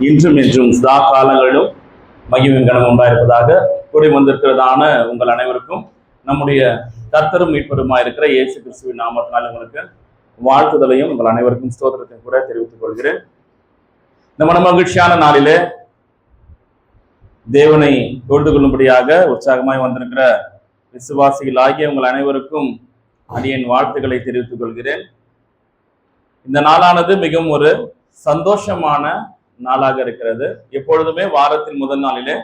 இன்றும் என்றும் சதா காலங்களிலும் மகிமையும் கனமும் உண்டாயிருப்பதாக கூடி வந்திருக்கிறதான உங்கள் அனைவருக்கும் நம்முடைய கர்த்தரும் மீட்பருமா இருக்கிற இயேசு கிறிஸ்துவின் நாமத்தினால் உங்களுக்கு வாழ்த்துதலையும் உங்கள் அனைவருக்கும் ஸ்தோத்திரத்தையும் கூட தெரிவித்துக் கொள்கிறேன். இந்த மன மகிழ்ச்சியான நாளிலே தேவனை தொழுது கொள்ளும்படியாக உற்சாகமாய் வந்திருக்கிற விசுவாசிகள் ஆகிய உங்கள் அனைவருக்கும் அடியேன் வாழ்த்துக்களை தெரிவித்துக் கொள்கிறேன். இந்த நாளானது மிகவும் ஒரு சந்தோஷமான நாளாக இருக்கிறது. எப்பொழுதுமே வாரத்தின் முதல் நாளிலே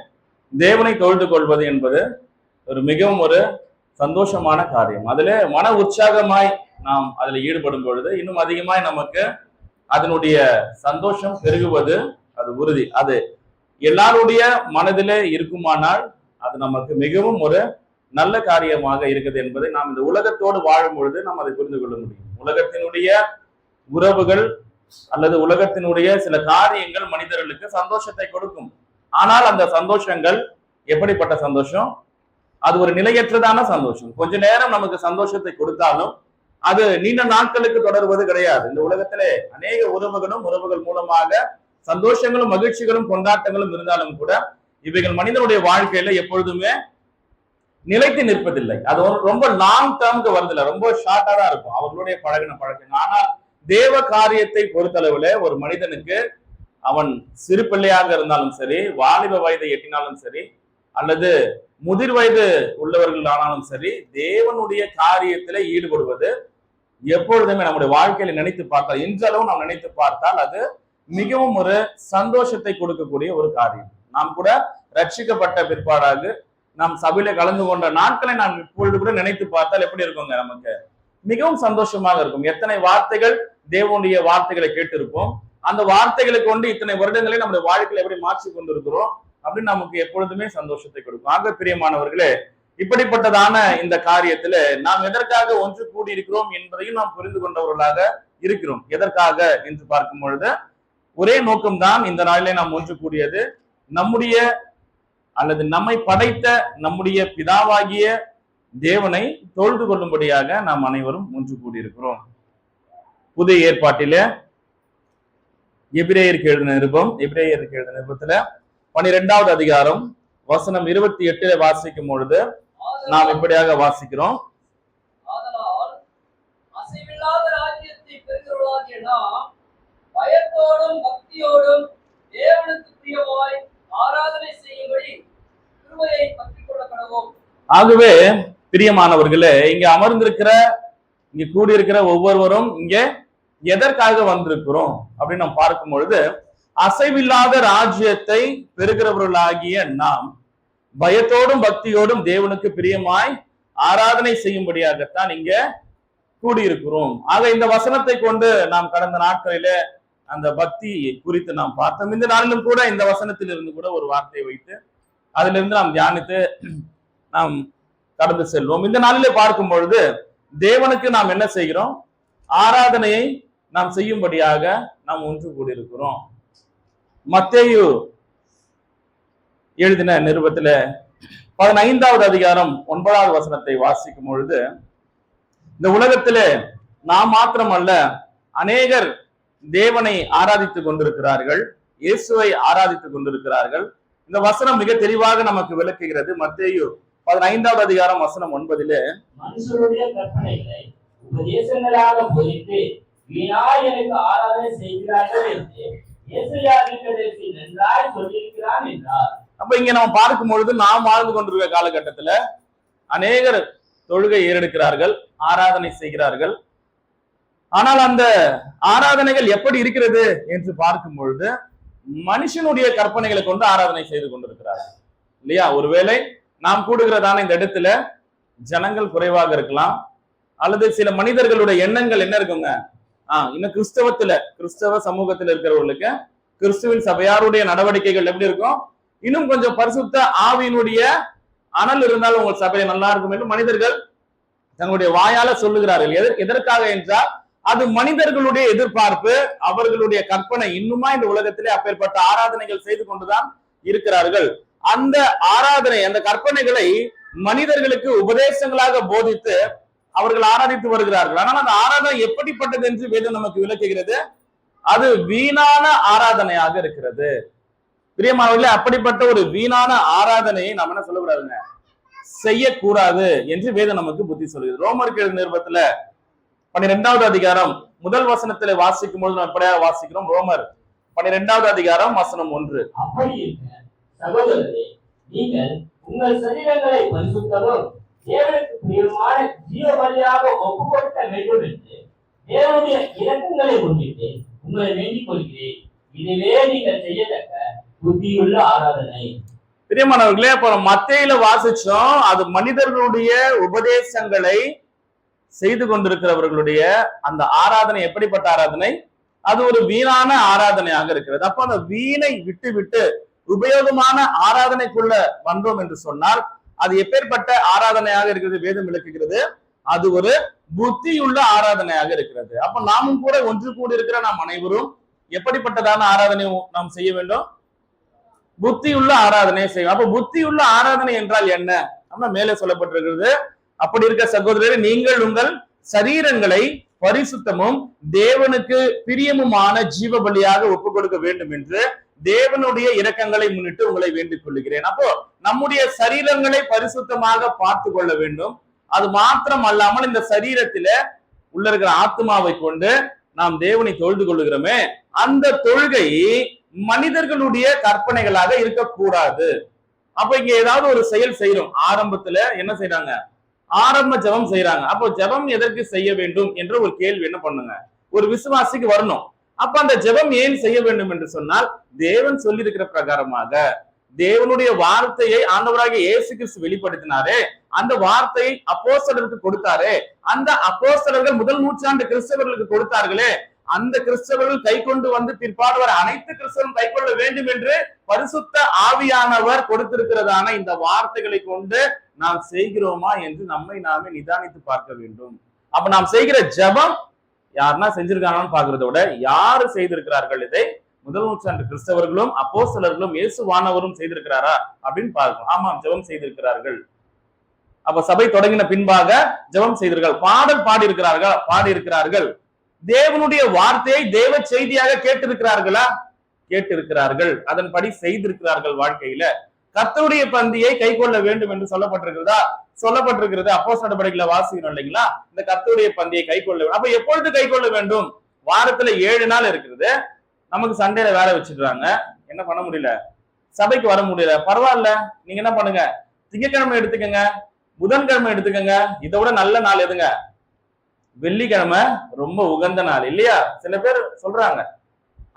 தேவனை தொழுது கொள்வது என்பது மிகவும் ஒரு சந்தோஷமான காரியம். அதிலே மன உற்சாகமாய் நாம் அதில் ஈடுபடும் பொழுது இன்னும் அதிகமாய் நமக்கு அதனுடைய சந்தோஷம் பெருகுவது அது உறுதி. அது எல்லாருடைய மனதிலே இருக்குமானால் அது நமக்கு மிகவும் ஒரு நல்ல காரியமாக இருக்குது என்பதை நாம் இந்த உலகத்தோடு வாழும் பொழுது நாம் அதை புரிந்து கொள்ள முடியும். உலகத்தினுடைய உறவுகள் அல்லது உலகத்தினுடைய சில காரியங்கள் மனிதர்களுக்கு சந்தோஷத்தை கொடுக்கும். ஆனால் அந்த சந்தோஷங்கள் எப்படிப்பட்ட சந்தோஷம்? அது ஒரு நிலையற்றதான சந்தோஷம். கொஞ்ச நேரம் நமக்கு சந்தோஷத்தை கொடுத்தாலும் அது நீண்ட நாட்களுக்கு தொடர்வது கிடையாது. இந்த உலகத்திலே அநேக உறவுகள் மூலமாக சந்தோஷங்களும் மகிழ்ச்சிகளும் கொண்டாட்டங்களும் இருந்தாலும் கூட இவைகள் மனிதனுடைய வாழ்க்கையில எப்பொழுதுமே நிலைத்து நிற்பதில்லை. அது ரொம்ப லாங் டேர்முக்கு வருதில்லை, ரொம்ப ஷார்ட்டா தான் இருக்கும் அவர்களுடைய பழக்கம். ஆனால் தேவ காரியத்தை பொறுத்தளவுல ஒரு மனிதனுக்கு அவன் சிறு பிள்ளையாக இருந்தாலும் சரி, வாலிப வயதை எட்டினாலும் சரி, அல்லது முதிர் வயது உள்ளவர்கள் ஆனாலும் சரி, தேவனுடைய காரியத்திலே ஈடுபடுவது எப்பொழுதுமே நம்முடைய வாழ்க்கையில நினைத்து பார்த்தால், இன்றளவும் நாம் நினைத்து பார்த்தால் அது மிகவும் ஒரு சந்தோஷத்தை கொடுக்கக்கூடிய ஒரு காரியம். நாம் கூட ரட்சிக்கப்பட்ட பிற்பாடாக நாம் சபையில கலந்து கொண்ட நாட்களை நாம் இப்பொழுது கூட நினைத்து பார்த்தால் எப்படி இருக்குங்க? நமக்கு மிகவும் சந்தோஷமாக இருக்கும். எத்தனை வார்த்தைகள் தேவனுடைய வார்த்தைகளை கேட்டிருப்போம், அந்த வார்த்தைகளை கொண்டு இத்தனை வருடங்களை நம்முடைய வாழ்க்கையில எப்படி மாற்றி கொண்டிருக்கிறோம் அப்படின்னு நமக்கு எப்பொழுதுமே சந்தோஷத்தை கொடுக்கும். ஆக பிரியமானவர்களே, இப்படிப்பட்டதான இந்த காரியத்துல நாம் எதற்காக ஒன்று கூடி இருக்கிறோம் என்பதையும் நாம் புரிந்து கொண்டவர்களாக இருக்கிறோம். எதற்காக என்று பார்க்கும் பொழுது ஒரே நோக்கம்தான் இந்த நாளிலே நாம் ஒன்று கூடியது. நம்முடைய அல்லது நம்மை படைத்த நம்முடைய பிதாவாகிய தேவனை தொழுது கொள்ளும்படியாக நாம் அனைவரும் ஒன்று கூடியிருக்கிறோம். புதிய ஏற்பாட்டில எபிரேயருக்கு எழுதின நிருபத்துல 12வது அதிகாரம் வசனம் 28 வாசிக்கும் பொழுது நாம் இப்படியாக வாசிக்கிறோம். பயத்தோடும் பக்தியோடும் தேவனுக்கு பிரியமாய் ஆராதனை செய்யும்படி கிருபையை பற்றிக் கொள்ள கடவோம். ஆகவே பிரியமானவர்களே, இங்க அமர்ந்திருக்கிற இங்க கூடியிருக்கிற ஒவ்வொருவரும் இங்க எதற்காக வந்திருக்கிறோம் அப்படின்னு நாம் பார்க்கும் பொழுது, அசைவில்லாத ராஜ்யத்தை பெறுகிறவர்களாகிய நாம் பயத்தோடும் பக்தியோடும் தேவனுக்கு பிரியமாய் ஆராதனை செய்யும்படியாகத்தான் இங்க கூடியிருக்கிறோம். ஆக இந்த வசனத்தை கொண்டு நாம் கடந்த நாட்களில அந்த பக்தி குறித்து நாம் பார்த்தோம். இந்த நாளிலும் கூட இந்த வசனத்தில் இருந்து கூட ஒரு வார்த்தையை வைத்து அதிலிருந்து நாம் தியானித்து நாம் கடந்து செல்வோம். இந்த நாளிலே பார்க்கும் பொழுது தேவனுக்கு நாம் என்ன செய்கிறோம்? ஆராதனையை நாம் செய்யும்படியாக நாம் ஒன்று கூடியிருக்கிறோம். மத்தேயு எழுதின நிருபத்துல 15வது அதிகாரம் 9வது வசனத்தை வாசிக்கும் பொழுது, இந்த உலகத்திலே நாம் மாத்திரமல்ல அநேகர் தேவனை ஆராதித்துக் கொண்டிருக்கிறார்கள், இயேசுவை ஆராதித்துக் கொண்டிருக்கிறார்கள். இந்த வசனம் மிக தெளிவாக நமக்கு விளக்குகிறது. மத்தேயு 15வது அதிகாரம் வசனம் 9 மனுஷருடைய கற்பனைகளை உபதேசங்களாக போதித்து வீணாய் எனக்கு ஆராதனை செய்கிறார்கள் என்று யெசையா தீர்க்கதரிசி நன்றாய் சொல்லியிருக்கிறான் என்றார். அப்ப இங்க நம்ம பார்க்கும் பொழுது நாம் வாழ்ந்து கொண்டிருக்கிற காலகட்டத்துல அநேகர் தொழுகை ஏறெடுக்கிறார்கள், ஆராதனை செய்கிறார்கள். ஆனால் அந்த ஆராதனைகள் எப்படி இருக்கிறது என்று பார்க்கும் பொழுது மனுஷனுடைய கற்பனைகளை கொண்டு ஆராதனை செய்து கொண்டிருக்கிறார்கள் இல்லையா? ஒருவேளை நாம் கூடுகிறதான இந்த இடத்துல ஜனங்கள் குறைவாக இருக்கலாம், அல்லது சில மனிதர்களுடைய எண்ணங்கள் என்ன இருக்குங்க? இன்னும் கிறிஸ்தவ சமூகத்தில் இருக்கிறவர்களுக்கு கிறிஸ்துவின் சபையாருடைய நடவடிக்கைகள் எப்படி இருக்கும்? இன்னும் கொஞ்சம் பரிசுத்த ஆவியினுடைய அனல் இருந்தால் உங்கள் சபையை நல்லா இருக்கும் என்று மனிதர்கள் தங்களுடைய வாயால சொல்லுகிறார்கள். எதற்காக என்றால் அது மனிதர்களுடைய எதிர்பார்ப்பு, அவர்களுடைய கற்பனை. இன்னுமா இந்த உலகத்திலே அப்பேற்பட்ட ஆராதனைகள் செய்து கொண்டுதான் இருக்கிறார்கள். அந்த ஆராதனை, அந்த கற்பனைகளை மனிதர்களுக்கு உபதேசங்களாக போதித்து அவர்கள் ஆராதித்து வருகிறார்கள். ஆனால் அந்த ஆராதனை எப்படிப்பட்டது என்று வேதம் நமக்கு விளக்குகிறது. அது வீணான ஆராதனையாக இருக்கிறது. பிரியமானவர்களே, அப்படிப்பட்ட ஒரு வீணான ஆராதனையை நாம் என்ன சொல்லக்கூடாதுங்க, செய்யக்கூடாது என்று வேதம் நமக்கு புத்தி சொல்கிறது. ரோமருக்கு எழுதின நிருபத்துல 12வது அதிகாரம் முதல் வசனத்துல வாசிக்கும் பொழுது நம்ம எப்படியா வாசிக்கிறோம்? ரோமர் 12வது அதிகாரம் வசனம் 1. அப்படி இருக்க சகோதரரே, நீங்கள் உங்கள் சரீரங்களை பரிசுத்தமும் தேவனுக்கு பிரியமான ஜீவ பலியாக ஒப்புக் கொடுக்க வேண்டும் என்று தேவனுடைய இரக்கங்களை முன்னிட்டு உங்களை வேண்டிக் கொள்கிறேன். இதுவே நீங்கள் செய்யத்தக்க புத்தியுள்ள ஆராதனை. பிரியமானவர்களே, அப்புறம் மத்தேயில வாசிச்சோம், அது மனிதர்களுடைய உபதேசங்களை செய்து கொண்டிருக்கிறவர்களுடைய அந்த ஆராதனை எப்படிப்பட்ட ஆராதனை? அது ஒரு வீணான ஆராதனையாக இருக்கிறது. அப்ப அந்த வீணை விட்டு விட்டு உபயோகமான ஆராதனைக்குள்ள வந்தோம் என்று சொன்னால் அது எப்பேற்பட்ட ஆராதனையாக இருக்கிறது? வேதம் விளக்குகிறது, அது ஒரு புத்தியுள்ள ஆராதனையாக இருக்கிறது. அப்ப நாமும் கூட ஒன்று கூடி இருக்கிற நாம் அனைவரும் எப்படிப்பட்டதான ஆராதனை நாம் செய்ய வேண்டும்? புத்தியுள்ள ஆராதனையை செய்யும். அப்ப புத்தியுள்ள ஆராதனை என்றால் என்ன? நம்ம மேலே சொல்லப்பட்டிருக்கிறது, அப்படி இருக்க சகோதரரை, நீங்கள் உங்கள் சரீரங்களை பரிசுத்தமும் தேவனுக்கு பிரியமுமான ஜீவ பலியாக ஒப்புக் கொடுக்க வேண்டும் என்று தேவனுடைய இரக்கங்களை முன்னிட்டு உங்களை வேண்டிக் கொள்ளுகிறேன். அப்போ நம்முடைய சரீரங்களை பரிசுத்தமாக பார்த்து கொள்ள வேண்டும். அது மாத்திரம் அல்லாமல் இந்த சரீரத்தில உள்ள இருக்கிற ஆத்மாவை கொண்டு நாம் தேவனை தொழுது கொள்ளுகிறோமே, அந்த தொழுகை மனிதர்களுடைய கற்பனைகளாக இருக்கக்கூடாது. அப்ப இங்க ஏதாவது ஒரு செயல் செய்யறோம், ஆரம்பத்துல என்ன செய்யறாங்க? ஆரம்ப ஜெபம் செய்யறாங்க. அப்போ ஜெபம் எதற்கு செய்ய வேண்டும் என்ற ஒரு கேள்வி என்ன பண்ணுங்க, ஒரு விசுவாசிக்கு வரணும். அப்ப அந்த ஜெபம் ஏன் செய்ய வேண்டும் என்று சொன்னால், தேவன் சொல்லி இருக்கிற பிரகாரமாக தேவனுடைய வார்த்தையை ஆண்டவராகிய இயேசு கிறிஸ்து வெளிப்படுத்தினாரே, அந்த வார்த்தையை அப்போஸ்தலருக்கு கொடுத்தாரே, அந்த அப்போஸ்தலர்கள் முதல் நூற்றாண்டு கிறிஸ்தவர்களுக்கு கொடுத்தார்களே, அந்த கிறிஸ்தவர்கள் கை கொண்டு வந்து பிற்பாடு வர அனைத்து கிறிஸ்தவரும் கை கொள்ள வேண்டும் என்று பரிசுத்த ஆவியானவர் கொடுத்திருக்கிறதான இந்த வார்த்தைகளை கொண்டு நாம் செய்கிறோமா என்று நம்மை நாமே நிதானித்து பார்க்க வேண்டும். அப்ப நாம் செய்கிற ஜெபம் யாருன்னா செஞ்சிருக்காங்கன்னு பாக்குறத விட யாரு செய்திருக்கிறார்கள் இதை? முதல் நூற்றாண்டு கிறிஸ்தவர்களும் அப்போஸ்தலர்களும் இயேசுவானவரும் செய்திருக்கிறாரா அப்படின்னு பார்க்கணும். ஆமாம், ஜெபம் செய்திருக்கிறார்கள். அப்ப சபை தொடங்கின பின்பாக ஜெபம் செய்திருக்கிறார்கள், பாடல் பாடியிருக்கிறார்கள். தேவனுடைய வார்த்தையை தேவ செய்தியாக கேட்டிருக்கிறார்களா? கேட்டிருக்கிறார்கள். அதன்படி செய்திருக்கிறார்கள் வாழ்க்கையில. கர்த்தருடைய பந்தியை கை கொள்ள வேண்டும் என்று சொல்லப்பட்டிருக்கிறதா? சொல்லப்பட்டிருக்கிறது. அப்போஸ்தலர் நடவடிக்கைகளை வாசிக்கணும் இல்லைங்களா? இந்த கர்த்தருடைய பந்தியை கை கொள்ள வேண்டும். அப்ப எப்பொழுது கை கொள்ள வேண்டும்? வாரத்துல 7 நாள் இருக்குது, நமக்கு சண்டேல வேலை வச்சிடுறாங்க, என்ன பண்ண முடியல, சபைக்கு வர முடியல. பரவாயில்ல, நீங்க என்ன பண்ணுங்க, திங்கட்கிழமை எடுத்துக்கங்க, புதன்கிழமை எடுத்துக்கங்க. இதை விட நல்ல நாள் எதுங்க? வெள்ளிக்கிழமை ரொம்ப உகந்த நாள் இல்லையா? சில பேர் சொல்றாங்க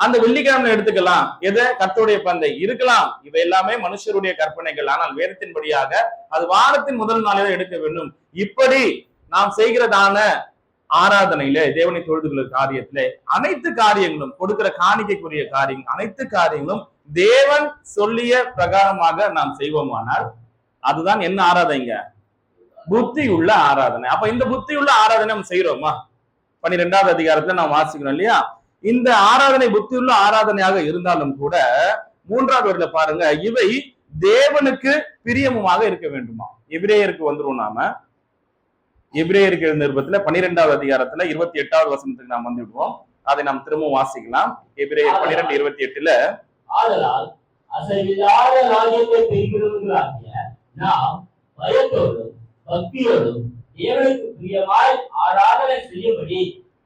அந்த வெள்ளிக்கிழமை எடுத்துக்கலாம். எதை? கர்த்தருடைய பந்தை இருக்கலாம். இவை எல்லாமே மனுஷருடைய கற்பனைகள். ஆனால் வேதத்தின்படியாக அது வாரத்தின் முதல் நாளில் எடுக்க வேண்டும். இப்படி நாம் செய்கிறதான ஆராதனையில, தேவனை தொழுது கொள்கிற காரியத்திலே அனைத்து காரியங்களும், கொடுக்கிற காணிக்கைக்குரிய காரியங்கள், அனைத்து காரியங்களும் தேவன் சொல்லிய பிரகாரமாக நாம் செய்வோமானால் அதுதான் என்ன ஆராதனைங்க? புத்தி உள்ள ஆராதனை. அப்ப இந்த புத்தி உள்ள ஆராதனை நம்ம செய்யறோமா? 12வது அதிகாரத்துல நாம் வாசிக்கிறோம் இல்லையா? இந்த ஆராதனை புத்தியுள்ள ஆராதனையாக இருந்தாலும் கூட 3வது வரியில பாருங்க, இவை தேவனுக்கு பிரியமுமாக இருக்க வேண்டுமா? எபிரேயருக்கு வந்துருவோம். நாம எபிரேயருக்கு நிருபத்துல 12வது அதிகாரத்துல 28வது வசனத்துக்கு நாம் வந்து விடுவோம். அதை நாம் திரும்பவும் வாசிக்கலாம். எபிரேயர் 12:28 ஆதலால் அசைவில்லாத ராஜ்யத்தை பெறுகிறவர்களாகிய நாம் பயத்தோடும் பக்தியோடும் தேவனுக்கு பிரியமாய் ஆராதனை செய்யும்படி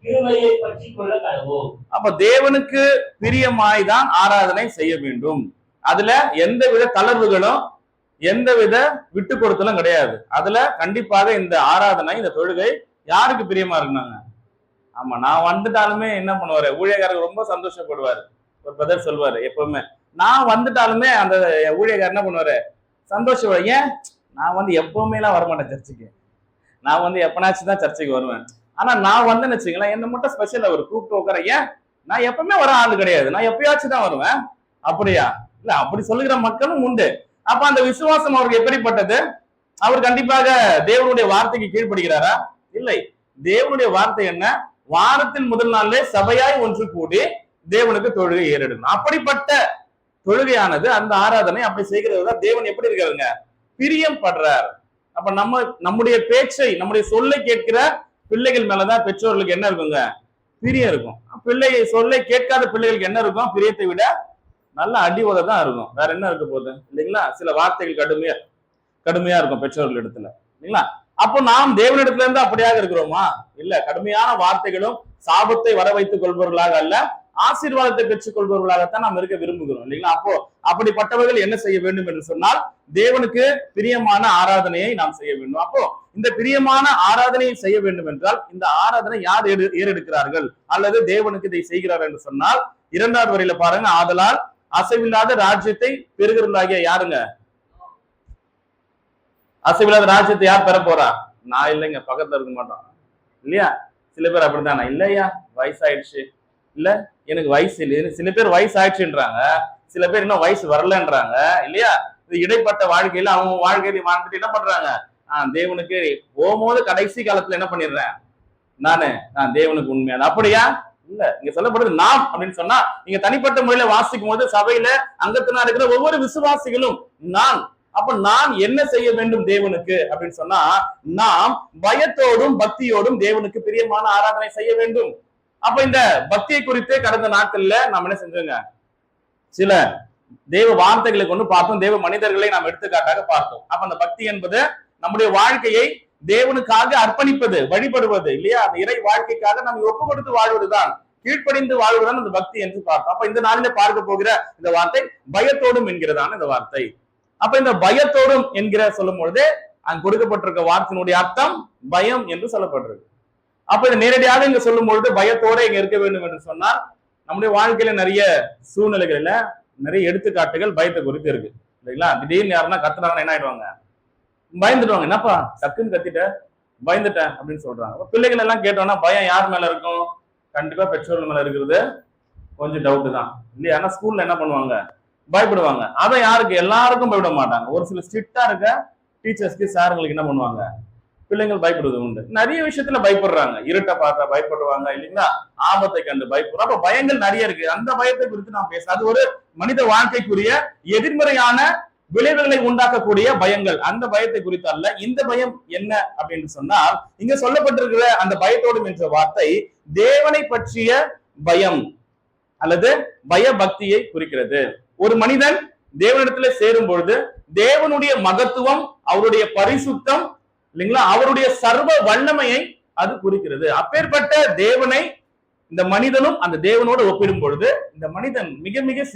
கிருபையை பற்றிக் கொள்ள கடவோம். அப்ப தேவனுக்கு பிரியமாய் தான் ஆராதனை செய்ய வேண்டும். அதுல எந்தவித தளர்வுகளும் எந்தவித விட்டு கொடுத்தலும் கிடையாது. அதுல கண்டிப்பாக இந்த ஆராதனை, இந்த தொழுகை யாருக்கு பிரியமா இருக்குனாங்க? ஆமா, நான் வந்துட்டாலுமே என்ன பண்ணுவாரு, ஊழியக்காரர் ரொம்ப சந்தோஷப்படுவாரு. ஒரு பிரதர் சொல்வாரு, எப்பவுமே நான் வந்துட்டாலுமே அந்த ஊழியக்காரர் என்ன பண்ணுவாரு, சந்தோஷப்படுவாரு. ஏன்? நான் வந்து எப்பவுமே எல்லாம் வரமாட்டேன் சர்ச்சுக்கு, நான் வந்து எப்பனாச்சும் தான் சர்ச்சுக்கு வருவேன். ஆனா நான் வந்து வச்சுங்களேன், என்ன மட்டும் ஸ்பெஷல் அவர் கூப்பிட்டு உட்கார. ஏன்? நான் எப்பவுமே வர ஆளு கிடையாது, நான் எப்பயாச்சும் தான் வருவேன். அப்படியா? இல்ல, அப்படி சொல்லுகிற மக்களும் உண்டு. அப்ப அந்த விசுவாசம் அவருக்கு எப்படிப்பட்டது? அவர் கண்டிப்பாக தேவனுடைய வார்த்தைக்கு கீழ்ப்படுகிறாரா? இல்லை. தேவனுடைய வார்த்தை என்ன? வாரத்தின் முதல் நாளிலே சபையாய் ஒன்று கூடி தேவனுக்கு தொழுகை ஏறெடுக்கணும். அப்படிப்பட்ட தொழுகையானது, அந்த ஆராதனை அப்படி செய்கிறது தேவன் எப்படி இருக்காருங்க? பிரியம் படுறார். அப்ப நம்முடைய பேச்சை, நம்முடைய சொல்லை கேட்கிற பிள்ளைகள் மேலதான் பெற்றோர்களுக்கு என்ன இருக்குங்க? பிரியம் இருக்கும். பிள்ளை சொல்லை கேட்காத பிள்ளைகளுக்கு என்ன இருக்கும்? பிரியத்தை விட நல்ல அடி உதை தான் இருக்கும். வேற என்ன இருக்க போகுது இல்லைங்களா? சில வார்த்தைகள் கடுமையா இருக்கும் பெற்றோர்கள் இடத்துல இல்லைங்களா? அப்போ நாம் தேவனிடத்துல இருந்து அப்படியாக இருக்கிறோமா? இல்ல, கடுமையான வார்த்தைகளும் சாபத்தை வர வைத்துக் கொள்பவர்களாக அல்ல, ஆசீர்வாதத்தை பெற்றுக் கொள்பவர்களாகத்தான் நாம் இருக்க விரும்புகிறோம் இல்லைங்களா? அப்போ அப்படிப்பட்டவர்கள் என்ன செய்ய வேண்டும் என்று சொன்னால், தேவனுக்கு பிரியமான ஆராதனையை நாம் செய்ய வேண்டும். அப்போ இந்த பிரியமான ஆராதனையை செய்ய வேண்டும் என்றால், இந்த ஆராதனை யார் ஏறெடுக்கிறார்கள் அல்லது தேவனுக்கு இதை செய்கிறார் என்று சொன்னால், 2வது வரியில பாருங்க, ஆதலால் அசைவில்லாத ராஜ்யத்தை பெறுகிறவர்களாகிய யாருங்க? அசைவில்லாத ராஜ்யத்தை யார் பெற போறா? நான் இல்லைங்க, பக்கத்துல இருக்க மாட்டோம் இல்லையா? சில பேர் அப்படித்தானே, இல்லையா வயசாயிடுச்சு, இல்ல எனக்கு வயசு இல்லை. சில பேர் வயசு ஆயிடுச்சுன்றாங்க, சில பேர் இன்னும் வயசு வரலன்றாங்க இல்லையா? இது இடைப்பட்ட வாழ்க்கையில அவங்க வாழ்க்கையில வாழ்ந்துட்டு என்ன பண்றாங்க? தேவனுக்கு போகும்போது கடைசி காலத்துல என்ன பண்ணிடுறேன், நான் தேவனுக்கு உண்மையான அப்படியா? இல்ல, இங்க சொல்லப்படுறது நாம் அப்படின்னு சொன்னா, நீங்க தனிப்பட்ட முறையில வாசிக்கும் போது சபையில அங்கத்தினா இருக்கிற ஒவ்வொரு விசுவாசிகளும் நான். அப்ப நான் என்ன செய்ய வேண்டும் தேவனுக்கு அப்படின்னு சொன்னா, நாம் பயத்தோடும் பக்தியோடும் தேவனுக்கு பிரியமான ஆராதனை செய்ய வேண்டும். அப்ப இந்த பக்தியை குறித்து கடந்த நாட்கள்ல நாம் என்ன செஞ்சோங்க, சில தேவ வார்த்தைகளை கொண்டு பார்த்தோம், தேவ மனிதர்களை நாம் எடுத்துக்காட்டாக பார்த்தோம். அப்ப அந்த பக்தி என்பது நம்முடைய வாழ்க்கையை தேவனுக்காக அர்ப்பணிப்பது, வழிபடுவது இல்லையா? அந்த இறை வாழ்க்கைக்காக நாம் ஒப்பு கொடுத்து வாழ்வதுதான், கீழ்ப்படிந்து வாழ்வதுதான் அந்த பக்தி என்று பார்த்தோம். அப்ப இந்த நாளில பார்க்க போகிற இந்த வார்த்தை பயத்தோடும் என்கிறதான இந்த வார்த்தை. அப்ப இந்த பயத்தோடும் என்கிற சொல்லும் பொழுது அங்க கொடுக்கப்பட்டிருக்க வார்த்தையினுடைய அர்த்தம் பயம் என்று சொல்லப்பட்டிருக்கு. அப்ப இது நேரடியாக இங்க சொல்லும் பொழுது பயத்தோட இங்க இருக்க வேண்டும் என்று சொன்னால், நம்முடைய வாழ்க்கையில நிறைய சூழ்நிலைகள்ல நிறைய எடுத்துக்காட்டுகள் பயத்தை குறித்து இருக்கு இல்லைங்களா? திடீர்னு யாருன்னா கத்துனாங்கன்னா என்ன ஆயிடுவாங்க, பயந்துடுவாங்க. என்னப்பா டக்குன்னு கத்திட்ட, பயந்துட்டேன் அப்படின்னு சொல்றாங்க. பிள்ளைகள் எல்லாம் கேட்டோம்னா பயம் யார் மேல இருக்கும்? கண்டிப்பா பெற்றோர்கள் மேல இருக்கிறது கொஞ்சம் டவுட் தான் இல்லையா? ஆனா ஸ்கூல்ல என்ன பண்ணுவாங்க, பயப்படுவாங்க. அதை யாருக்கு? எல்லாருக்கும் பயப்பட மாட்டாங்க. ஒரு சில ஸ்ட்ரிக்டா இருக்க டீச்சர்ஸ்க்கு சாருங்களுக்கு என்ன பண்ணுவாங்க, பிள்ளைங்கள் பயப்படுவது உண்டு. நிறைய விஷயத்துல பயப்படுறாங்க, இருட்டை பார்த்தா பயப்படுவாங்க இல்லைங்களா? ஆபத்தை கண்டு பயப்படுறோம். அப்ப பயங்கள் நிறைய இருக்கு. அந்த பயத்தை குறித்து நாம் பேச, அது ஒரு மனித வாழ்க்கைக்குரிய எதிர்மறையான விளைவுகளை உண்டாக்கக்கூடிய பயங்கள். அந்த பயத்தை குறித்து அல்ல. இந்த பயம் என்ன அப்படின்னு சொன்னால், இங்க சொல்லப்பட்டிருக்கிற அந்த பயத்தோடும் என்ற வார்த்தை தேவனை பற்றிய பயம் அல்லது பயபக்தியை குறிக்கிறது. ஒரு மனிதன் தேவனிடத்துல சேரும் பொழுது தேவனுடைய மகத்துவம், அவருடைய பரிசுத்தம் இல்லைங்களா, அவருடைய சர்வ வல்லமையை அது குறிக்கிறது. அப்பேற்பட்ட தேவனை இந்த மனிதனும் அந்த தேவனோடு ஒப்பிடும் பொழுது இந்த மனிதன் மிக மிக